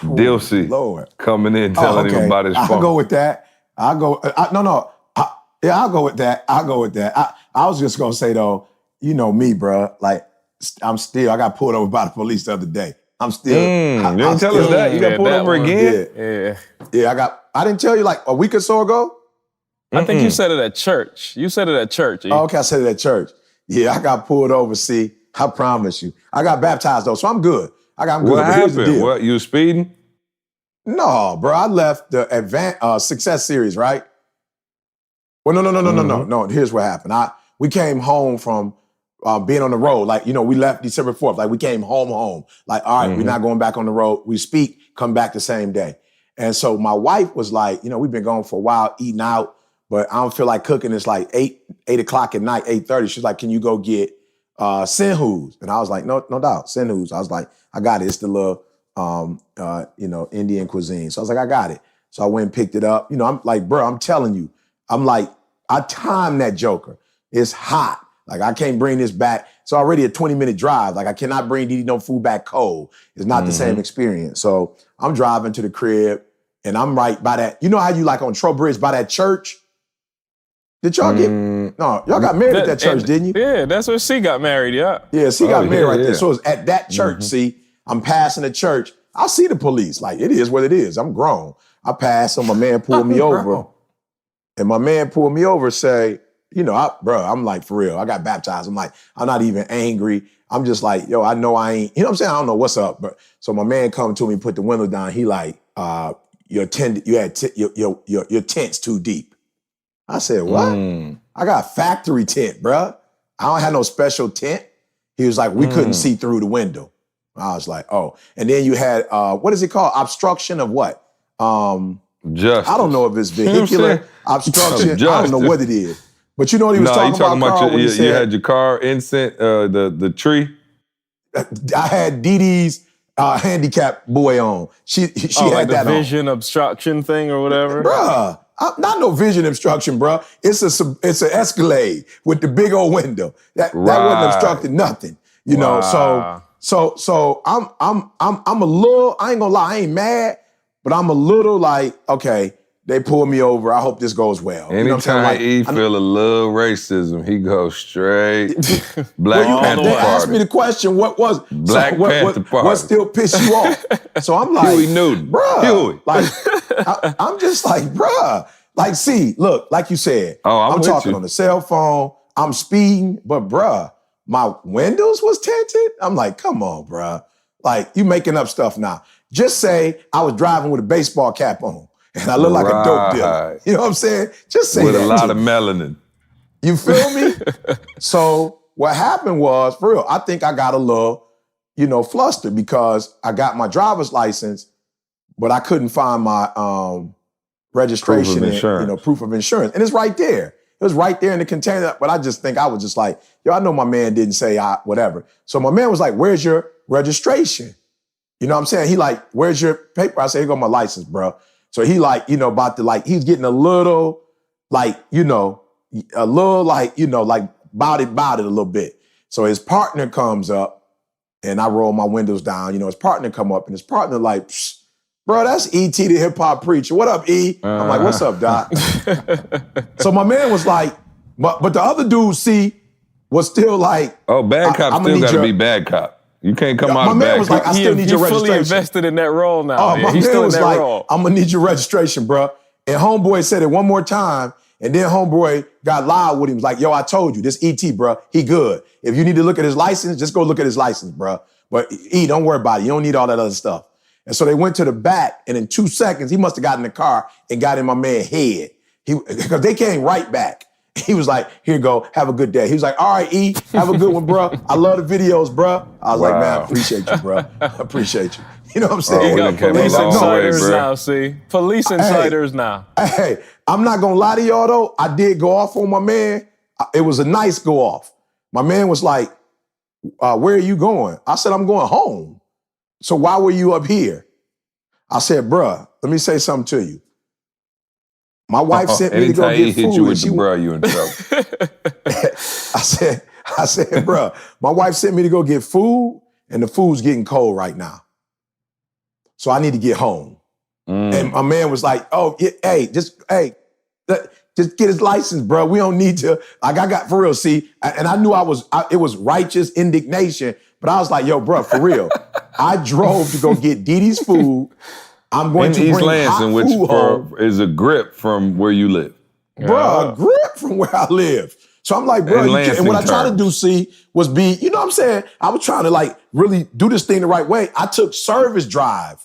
Dilcy coming in telling him about his phone. I'll go with that. I'll go with that. I was just gonna say though, you know me, bro. Like I got pulled over by the police the other day. I'm still. You didn't tell us that. You got pulled over again? Yeah. I didn't tell you like a week or so ago. I think you said it at church. You said it at church. Oh, okay, I said it at church. Yeah, I got pulled over. See, I promise you, I got baptized though, so I'm good. I'm good. What But here's the happened? deal. What, you was speeding? No, bro. I left the Success Series, right? Well, no. Here's what happened. We came home from being on the road. Like, you know, we left December 4th. Like, we came home. Like, all right, we're not going back on the road. We speak, come back the same day. And so my wife was like, you know, we've been gone for a while, eating out, but I don't feel like cooking. It's like 8 o'clock at night, 8:30. She's like, can you go get Sinhu's? And I was like, no doubt, Sinhu's. I was like, I got it. It's the little, Indian cuisine. So I was like, I got it. So I went and picked it up. You know, I'm like, bro, I'm telling you, I'm like, I timed that joker. It's hot. Like, I can't bring this back. It's already a 20-minute drive. Like, I cannot bring Didi no food back cold. It's not the same experience. So I'm driving to the crib, and I'm right by that. You know how you like on Trowbridge by that church? Did y'all get? No, y'all got married at that church, didn't you? Yeah, that's where she got married, yeah. Yeah, she got married right there. So it's at that church, see? I'm passing the church. I see the police. Like, it is what it is. I'm grown. I pass, so my man pulled me over. And my man pulled me over, say, you know, I'm like, for real, I got baptized. I'm like, I'm not even angry. I'm just like, yo, I know I ain't, you know what I'm saying? I don't know what's up. But so my man come to me, put the window down. He like, your tent's too deep. I said, what? I got factory tent, bruh. I don't have no special tent. He was like, we couldn't see through the window. I was like, oh. And then you had, what is it called? Obstruction of what? Justice. I don't know if it's vehicular obstruction. I don't know what it is. But you know what he was talking about, Carl, when he said, you had your car incent, the tree? I had Dee Dee's handicap buoy on. She had like that the on. vision obstruction thing or whatever? Bruh, not no vision obstruction, bruh. It's an Escalade with the big old window. That wasn't obstructing nothing. You know, so I'm a little, I ain't gonna lie, I ain't mad, but I'm a little like, okay, they pulled me over. I hope this goes well. Anytime he feel a little racism, he goes straight Black Panther They Party. asked me the question, what still pissed you off? So I'm like, Huey Newton. Bruh. Like, I'm just like, bruh. Like, see, look, like you said, I'm talking on the cell phone, I'm speeding, but bruh, my windows was tinted? I'm like, come on, bruh. Like, you making up stuff now. Just say I was driving with a baseball cap on. And I look like a dope dealer. You know what I'm saying? Just say with that a lot of melanin. You feel me? So what happened was, for real, I think I got a little, flustered because I got my driver's license, but I couldn't find my registration and proof of insurance. And it's right there. It was right there in the container. But I just think I was just like, I know my man didn't say whatever. So my man was like, where's your registration? You know what I'm saying? He like, where's your paper? I said, here go my license, bro. So he like, about to like, he's getting a little like, bowed it a little bit. So his partner comes up and I roll my windows down. His partner come up and his partner like, bro, that's E.T. the hip hop preacher. What up, E? I'm like, what's up, Doc? So my man was like, but the other dude, was still like, oh, bad cop still got to be bad cop. You can't come out of bad cop. My man was like, I still need your registration. He's fully invested in that role now. Oh, my he's man still was in that like, role. I'm going to need your registration, bro. And homeboy said it one more time. And then homeboy got loud with him. He was like, yo, I told you, this E.T., bro, he good. If you need to look at his license, just go look at his license, bro. But E, don't worry about it. You don't need all that other stuff. And so they went to the back, and in 2 seconds, he must have got in the car and got in my man's head. Because they came right back. He was like, here you go, have a good day. He was like, all right, E, have a good one, bro. I love the videos, bro. I was like, man, I appreciate you, bro. I appreciate you. You know what I'm He saying? got came a police long way, insiders bro. now, see? Police insiders now. Hey, I'm not gonna lie to y'all though. I did go off on my man. It was a nice go off. My man was like, where are you going? I said, I'm going home. So why were you up here? I said, bruh, let me say something to you. My wife sent me to go Anytime get he hit food. you and with the bruh, you in trouble. I said, bruh, my wife sent me to go get food, and the food's getting cold right now. So I need to get home. And my man was like, oh, just get his license, bro. We don't need to. Like, I got, for real, see, and I knew it was righteous indignation, but I was like, yo, bro, for real. I drove to go get Didi's food. I'm going to East bring Lansing, hot which food home. is a grip from where you live. Bro, a grip from where I live. So I'm like, bro, In you can't. And what I tried to do, was be, you know what I'm saying? I was trying to like really do this thing the right way. I took service drive.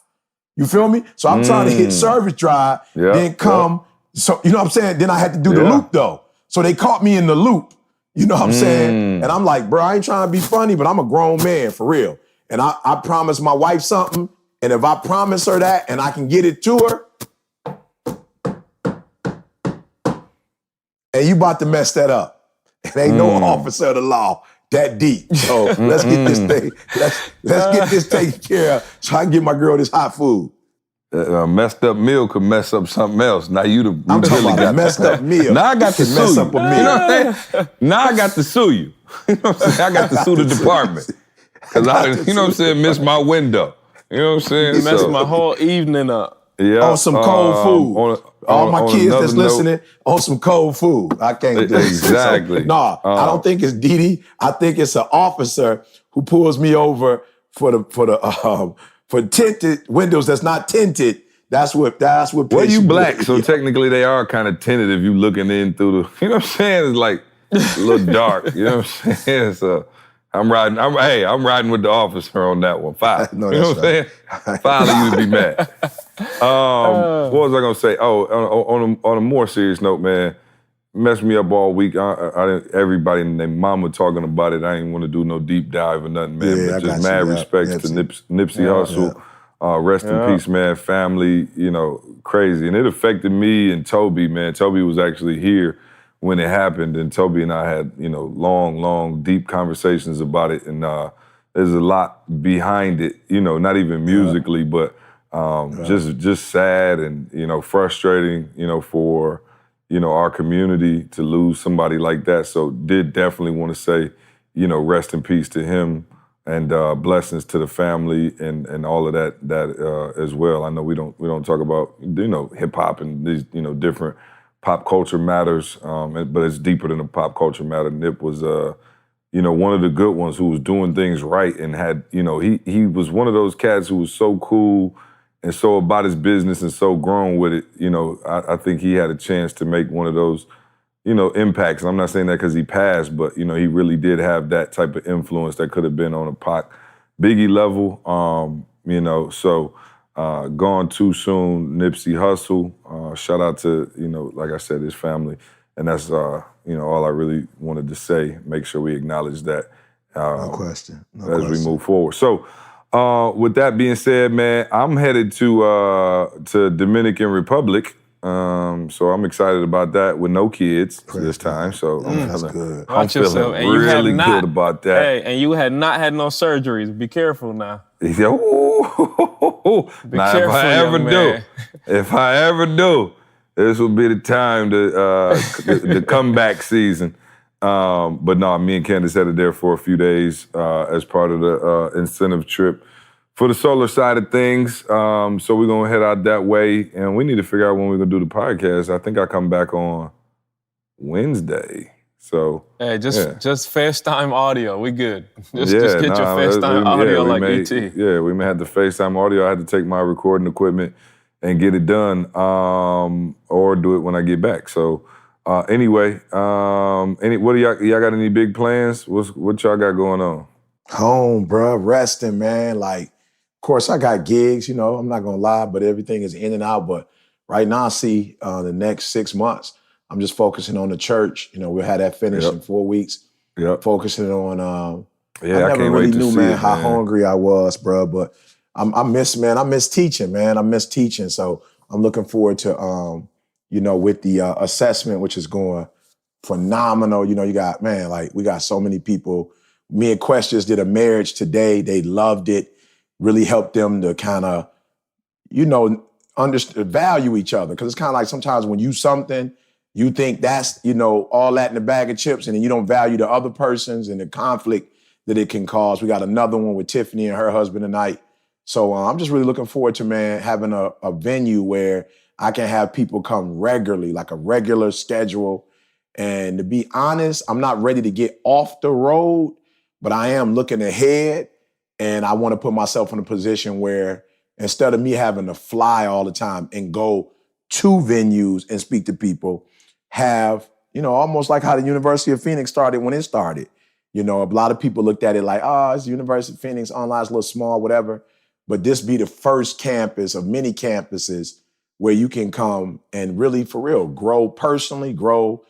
You feel me? So I'm trying to hit service drive, then come. So, you know what I'm saying? Then I had to do the loop though. So they caught me in the loop. You know what I'm saying? And I'm like, bro, I ain't trying to be funny, but I'm a grown man for real. And I promised my wife something. And if I promise her that and I can get it to her, and you about to mess that up. It ain't no officer of the law that deep. So let's get this thing, let's get this taken care of so I can get my girl this hot food. A messed up meal could mess up something else. Now I'm talking about a messed up meal. Now I got to sue mess you. up a meal. You know what I'm saying? Now I got to sue you. You know what I'm saying? I got to sue the department. Because you know what I'm saying, missed my window. You know what I'm saying? You messed my whole evening up. Yeah. On some cold food. All my kids that's listening, on some cold food. I can't do it. Exactly. So, nah, I don't think it's Didi. I think it's an officer who pulls me over for tinted windows that's not tinted. That's what. Well, you black, so technically they are kind of tinted if you looking in through the. You know what I'm saying? It's like a little dark. You know what I'm saying? So I'm riding with the officer on that one. 5. No, you know what I'm saying? 5 of you would be mad. What was I gonna say? Oh, on a more serious note, man, messed me up all week. Everybody and their mama talking about it. I didn't want to do no deep dive or nothing, man. Yeah, but I just got mad you. respects to Nipsey Hussle. Rest in peace, man. Family, you know, crazy. And it affected me and Toby, man. Toby was actually here when it happened, and Toby and I had, you know, long, deep conversations about it. And there's a lot behind it, you know, not even musically, but just sad and, you know, frustrating, you know, for, you know, our community to lose somebody like that. So did definitely want to say, you know, rest in peace to him. And blessings to the family and all of that as well. I know we don't talk about, you know, hip hop and these, you know, different pop culture matters, but it's deeper than a pop culture matter. Nip was you know, one of the good ones who was doing things right and had, you know, he was one of those cats who was so cool and so about his business and so grown with it. You know, I think he had a chance to make one of those, you know, impacts. And I'm not saying that because he passed, but, you know, he really did have that type of influence that could have been on a Pac Biggie level, you know. So gone too soon, Nipsey Hussle. Shout out to, you know, like I said, his family. And that's, you know, all I really wanted to say. Make sure we acknowledge that. No question. As we move forward. So with that being said, man, I'm headed to Dominican Republic. So I'm excited about that with no kids this time. So that's good. I'm feeling really good about that. Hey, and you had not had no surgeries. Be careful now. He said, ooh. Now, careful, if I ever do, this will be the time to the comeback season. But no, me and Candace headed there for a few days as part of the incentive trip for the solar side of things. So we're going to head out that way, and we need to figure out when we're going to do the podcast. I think I come back on Wednesday. So hey, just FaceTime audio. We good. Just get your FaceTime audio like ET. Yeah, we may have the FaceTime audio. I had to take my recording equipment and get it done, or do it when I get back. So anyway, what do y'all got any big plans? What y'all got going on? Home, bro, resting, man. Like, of course, I got gigs, you know, I'm not gonna lie, but everything is in and out. But right now, I see the next 6 months, I'm just focusing on the church. You know, we'll have that finished in 4 weeks. Focusing on, I never really knew, man, how hungry I was, bro. But I miss teaching, man. I miss teaching. So I'm looking forward to, with the assessment, which is going phenomenal. You got, we got so many people. Me and Quest just did a marriage today. They loved it. Really helped them to kind of, value each other. Because it's kind of like sometimes when you something, you think that's, all that in the bag of chips, and then you don't value the other persons and the conflict that it can cause. We got another one with Tiffany and her husband tonight. So I'm just really looking forward to, having a venue where I can have people come regularly, like a regular schedule. And to be honest, I'm not ready to get off the road, but I am looking ahead, and I want to put myself in a position where instead of me having to fly all the time and go to venues and speak to people, have, almost like how the University of Phoenix started when it started. A lot of people looked at it like, it's the University of Phoenix, online's a little small, whatever. But this be the first campus of many campuses where you can come and really, for real, grow personally, grow,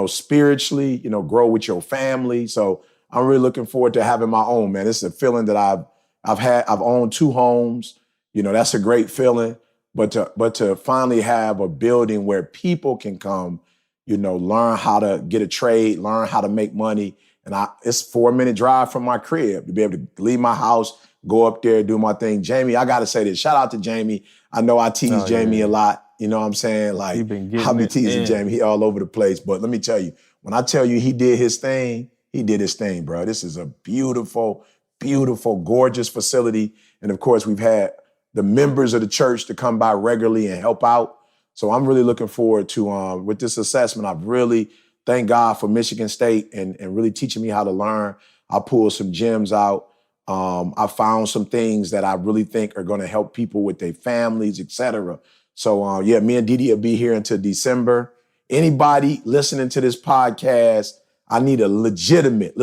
spiritually, grow with your family. So I'm really looking forward to having my own, man. It's a feeling that I've owned 2 homes. That's a great feeling. But to finally have a building where people can come, learn how to get a trade, learn how to make money. And it's a 4-minute drive from my crib to be able to leave my house, go up there, do my thing. Jamie, I got to say this. Shout out to Jamie. I know I tease Jamie a lot. You know what I'm saying? Like, I'll be teasing Jamie. He all over the place. But let me tell you, when I tell you he did his thing, bro. This is a beautiful, beautiful, gorgeous facility. And of course, we've had the members of the church to come by regularly and help out. So I'm really looking forward to, with this assessment, I've really thank God for Michigan State and really teaching me how to learn. I pulled some gems out. I found some things that I really think are going to help people with their families, et cetera. So me and Didi will be here until December. Anybody listening to this podcast, I need a legitimate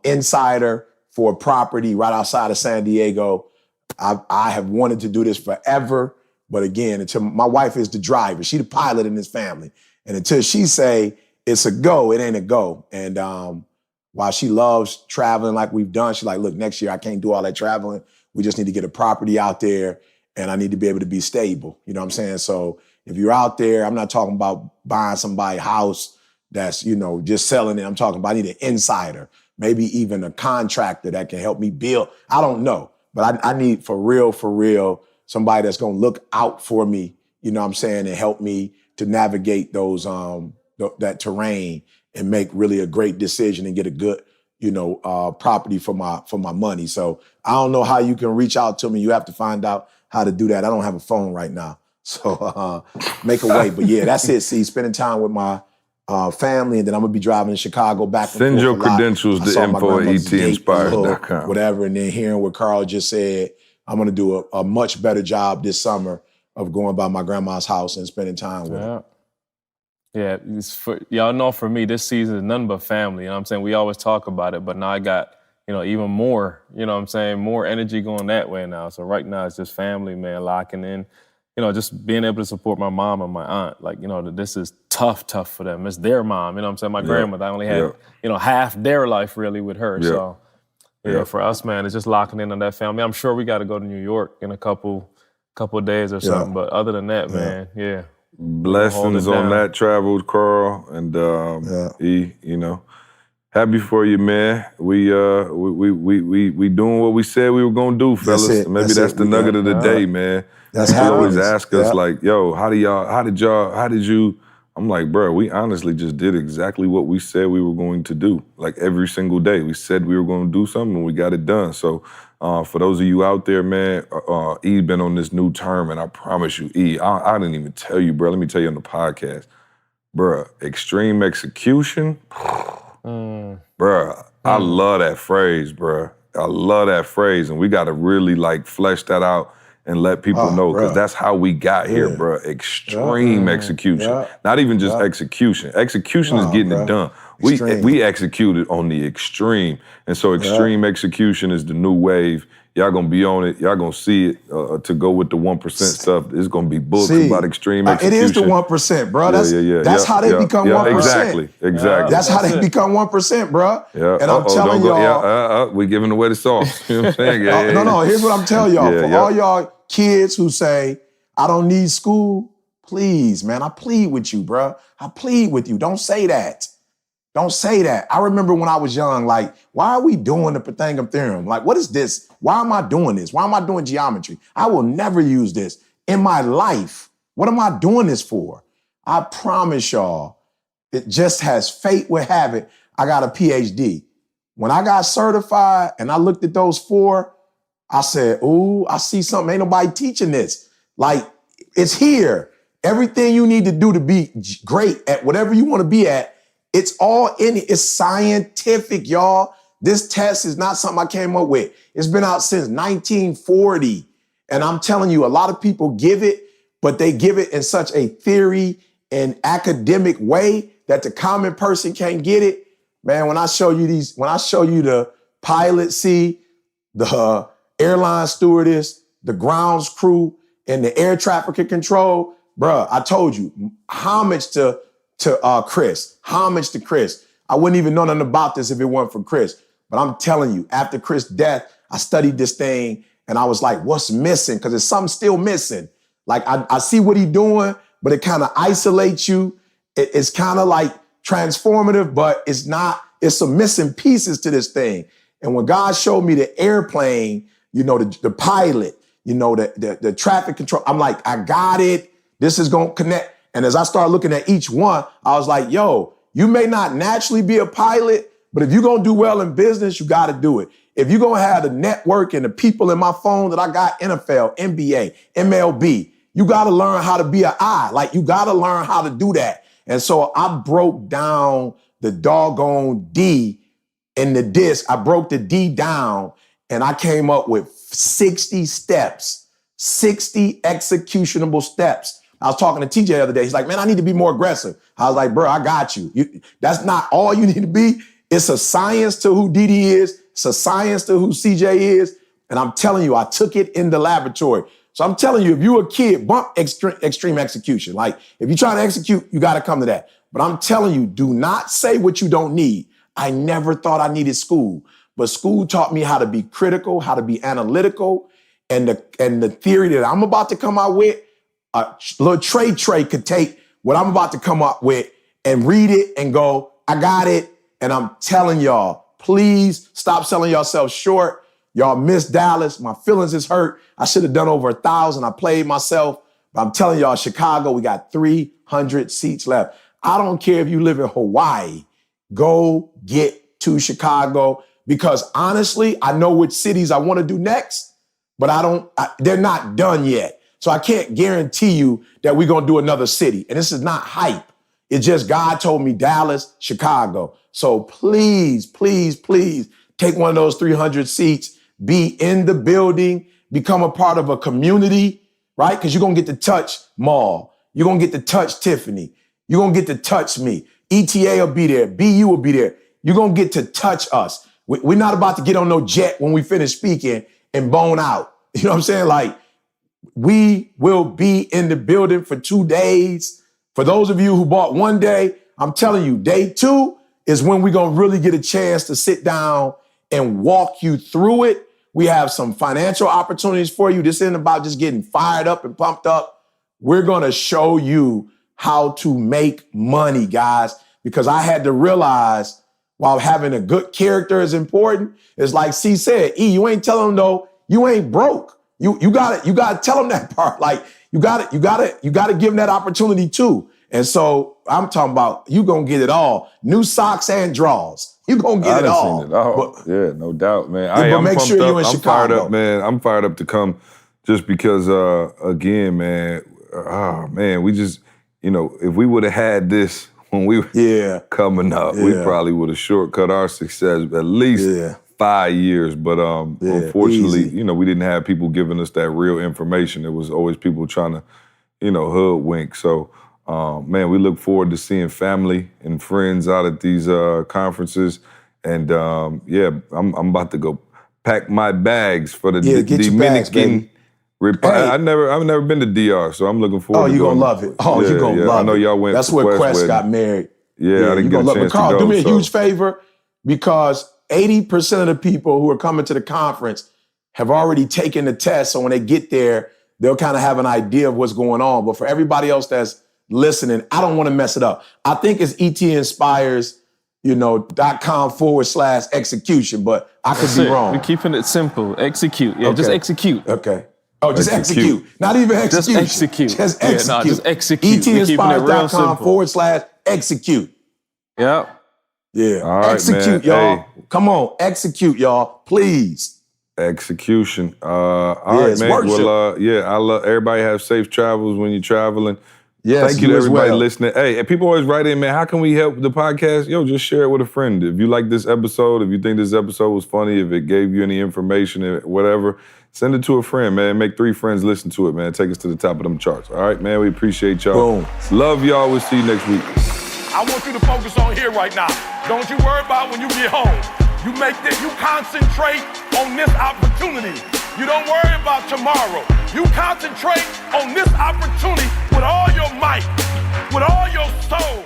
insider for a property right outside of San Diego. I have wanted to do this forever. But again, until my wife is the driver, she the pilot in this family. And until she say it's a go, it ain't a go. And while she loves traveling like we've done, she's like, look, next year I can't do all that traveling. We just need to get a property out there, and I need to be able to be stable. You know what I'm saying? So if you're out there, I'm not talking about buying somebody's house that's, just selling it. I'm talking about I need an insider, maybe even a contractor that can help me build. I don't know, but I need for real, somebody that's going to look out for me, you know what I'm saying, and help me to navigate those that terrain and make really a great decision and get a good, property for my money. So I don't know how you can reach out to me. You have to find out how to do that. I don't have a phone right now. So make a way. But yeah, that's it. See, spending time with my family, and then I'm going to be driving to Chicago back and forth. Send your credentials to info@etinspired.com. Whatever. And then hearing what Carl just said, I'm going to do a much better job this summer of going by my grandma's house and spending time with her. Yeah, y'all know for me, this season is nothing but family. You know what I'm saying? We always talk about it, but now I got, even more, more energy going that way now. So right now it's just family, man, locking in. Just being able to support my mom and my aunt. Like, this is tough for them. It's their mom, you know what I'm saying? My grandmother, I only had, half their life really with her. So, for us, man, it's just locking in on that family. I'm sure we got to go to New York in a couple of days or something. But other than that, man, blessings on that travel, Carl, and E. Happy for you, man. We doing what we said we were gonna do, fellas. Maybe that's the nugget of the day, man. That's how always ask us, Yeah. like, yo, how did you? I'm like, bro, we honestly just did exactly what we said we were going to do. Like every single day, we said we were going to do something and we got it done. So for those of you out there, man, E been on this new term, and I promise you, E, I didn't even tell you, bro. Let me tell you on the podcast, bro. Extreme execution, bro. I love that phrase, bro. I love that phrase, and we got to really like flesh that out and let people know, because that's how we got here, bro. Extreme execution. Not even just execution. Execution is getting it done. We executed on the extreme. And so extreme execution is the new wave. Y'all gonna be on it. Y'all gonna see it. To go with the 1% stuff, it's gonna be books about extreme execution. It is the 1%, bro. That's how they become 1%. Exactly. That's how they become 1%, bro. Yeah. And I'm telling y'all. We're giving away the sauce. You know what I'm saying? No. Here's what I'm telling y'all. All y'all kids who say, I don't need school, please, man, I plead with you, bro. I plead with you. Don't say that. Don't say that. I remember when I was young, like, why are we doing the Pythagorean theorem? Like, what is this? Why am I doing this? Why am I doing geometry? I will never use this in my life. What am I doing this for? I promise y'all, it just has fate would have it. I got a PhD. When I got certified and I looked at those 4, I said, ooh, I see something. Ain't nobody teaching this. Like, it's here. Everything you need to do to be great at whatever you want to be at, it's all in it. It's scientific, y'all. This test is not something I came up with. It's been out since 1940. And I'm telling you, a lot of people give it, but they give it in such a theory and academic way that the common person can't get it. Man, when I show you the pilot seat, the airline stewardess, the grounds crew, and the air traffic control, bruh, I told you, homage to Chris. Homage to Chris. I wouldn't even know nothing about this if it weren't for Chris. But I'm telling you, after Chris' death, I studied this thing and I was like, what's missing? Because there's something still missing. Like, I see what he's doing, but it kind of isolates you. It's kind of like transformative, but it's not. It's some missing pieces to this thing. And when God showed me the airplane, the pilot, the traffic control, I'm like, I got it. This is going to connect. And as I started looking at each one, I was like, yo, you may not naturally be a pilot, but if you're going to do well in business, you got to do it. If you're going to have the network and the people in my phone that I got, NFL, NBA, MLB, you got to learn how to be an I. Like, you got to learn how to do that. And so I broke down the doggone D in the disc. I broke the D down and I came up with 60 steps, 60 executionable steps. I was talking to TJ the other day. He's like, man, I need to be more aggressive. I was like, bro, I got you. That's not all you need to be. It's a science to who DD is. It's a science to who CJ is. And I'm telling you, I took it in the laboratory. So I'm telling you, if you're a kid, bump extreme execution. Like, if you're trying to execute, you got to come to that. But I'm telling you, do not say what you don't need. I never thought I needed school, but school taught me how to be critical, how to be analytical. And the theory that I'm about to come out with, little Trey could take what I'm about to come up with and read it and go, I got it. And I'm telling y'all, please stop selling yourself short. Y'all miss Dallas. My feelings is hurt. I should have done over 1,000. I played myself. But I'm telling y'all, Chicago, we got 300 seats left. I don't care if you live in Hawaii. Go get to Chicago because honestly, I know which cities I want to do next, but they're not done yet. So I can't guarantee you that we're going to do another city. And this is not hype. It's just God told me Dallas, Chicago. So please, please, please take one of those 300 seats, be in the building, become a part of a community, right? Because you're going to get to touch Maul. You're going to get to touch Tiffany. You're going to get to touch me. ETA will be there. BU will be there. You're going to get to touch us. We're not about to get on no jet when we finish speaking and bone out. You know what I'm saying? Like, we will be in the building for 2 days. For those of you who bought 1 day, I'm telling you, day 2 is when we're going to really get a chance to sit down and walk you through it. We have some financial opportunities for you. This isn't about just getting fired up and pumped up. We're going to show you how to make money, guys, because I had to realize while having a good character is important, it's like C said, E, you ain't telling them though, you ain't broke. You gotta tell them that part. Like, you gotta give them that opportunity too. And so I'm talking about you gonna get it all. New socks and draws. You gonna get it all. Seen it all. But, yeah, no doubt, man. But make sure you're in Chicago. Fired up, man. I'm fired up to come just because, again, man, we just, if we would have had this when we were coming up, we probably would have shortcut our success at least 5 years. But unfortunately, we didn't have people giving us that real information. It was always people trying to, hoodwink. So, man, we look forward to seeing family and friends out at these conferences. And I'm about to go pack my bags for the get your bags, Dominican Republic. Hey. I've never been to DR, so I'm looking forward to you're going. going to love it. Oh, you're going to love it. I know y'all went That's to where Quest Quest got married. Yeah, I didn't get a chance but Carl, to go. do me a huge favor, because 80% of the people who are coming to the conference have already taken the test. So when they get there, they'll kind of have an idea of what's going on. But for everybody else that's listening, I don't want to mess it up. I think it's etinspires.com/execution, but I could be wrong. We're keeping it simple. Execute. Yeah, just execute. Okay. Oh, just execute. Not even execution. Just execute. Just execute. Yeah, just execute. etinspires.com/execute. Yeah. Yeah. All right, execute, man. y'all. Hey. Come on. Execute, y'all. Please. Execution. All right, man. Worship. Well, I love everybody have safe travels when you're traveling. Yes, Thank you to as everybody well. listening. Hey, and people always write in, man, how can we help the podcast? Yo, just share it with a friend. If you like this episode, if you think this episode was funny, if it gave you any information, whatever, send it to a friend, man. Make 3 friends listen to it, man. Take us to the top of them charts. All right, man, we appreciate y'all. Boom. Love y'all. We'll see you next week. I want you to focus on here right now. Don't you worry about when you get home. You concentrate on this opportunity. You don't worry about tomorrow. You concentrate on this opportunity with all your might, with all your soul.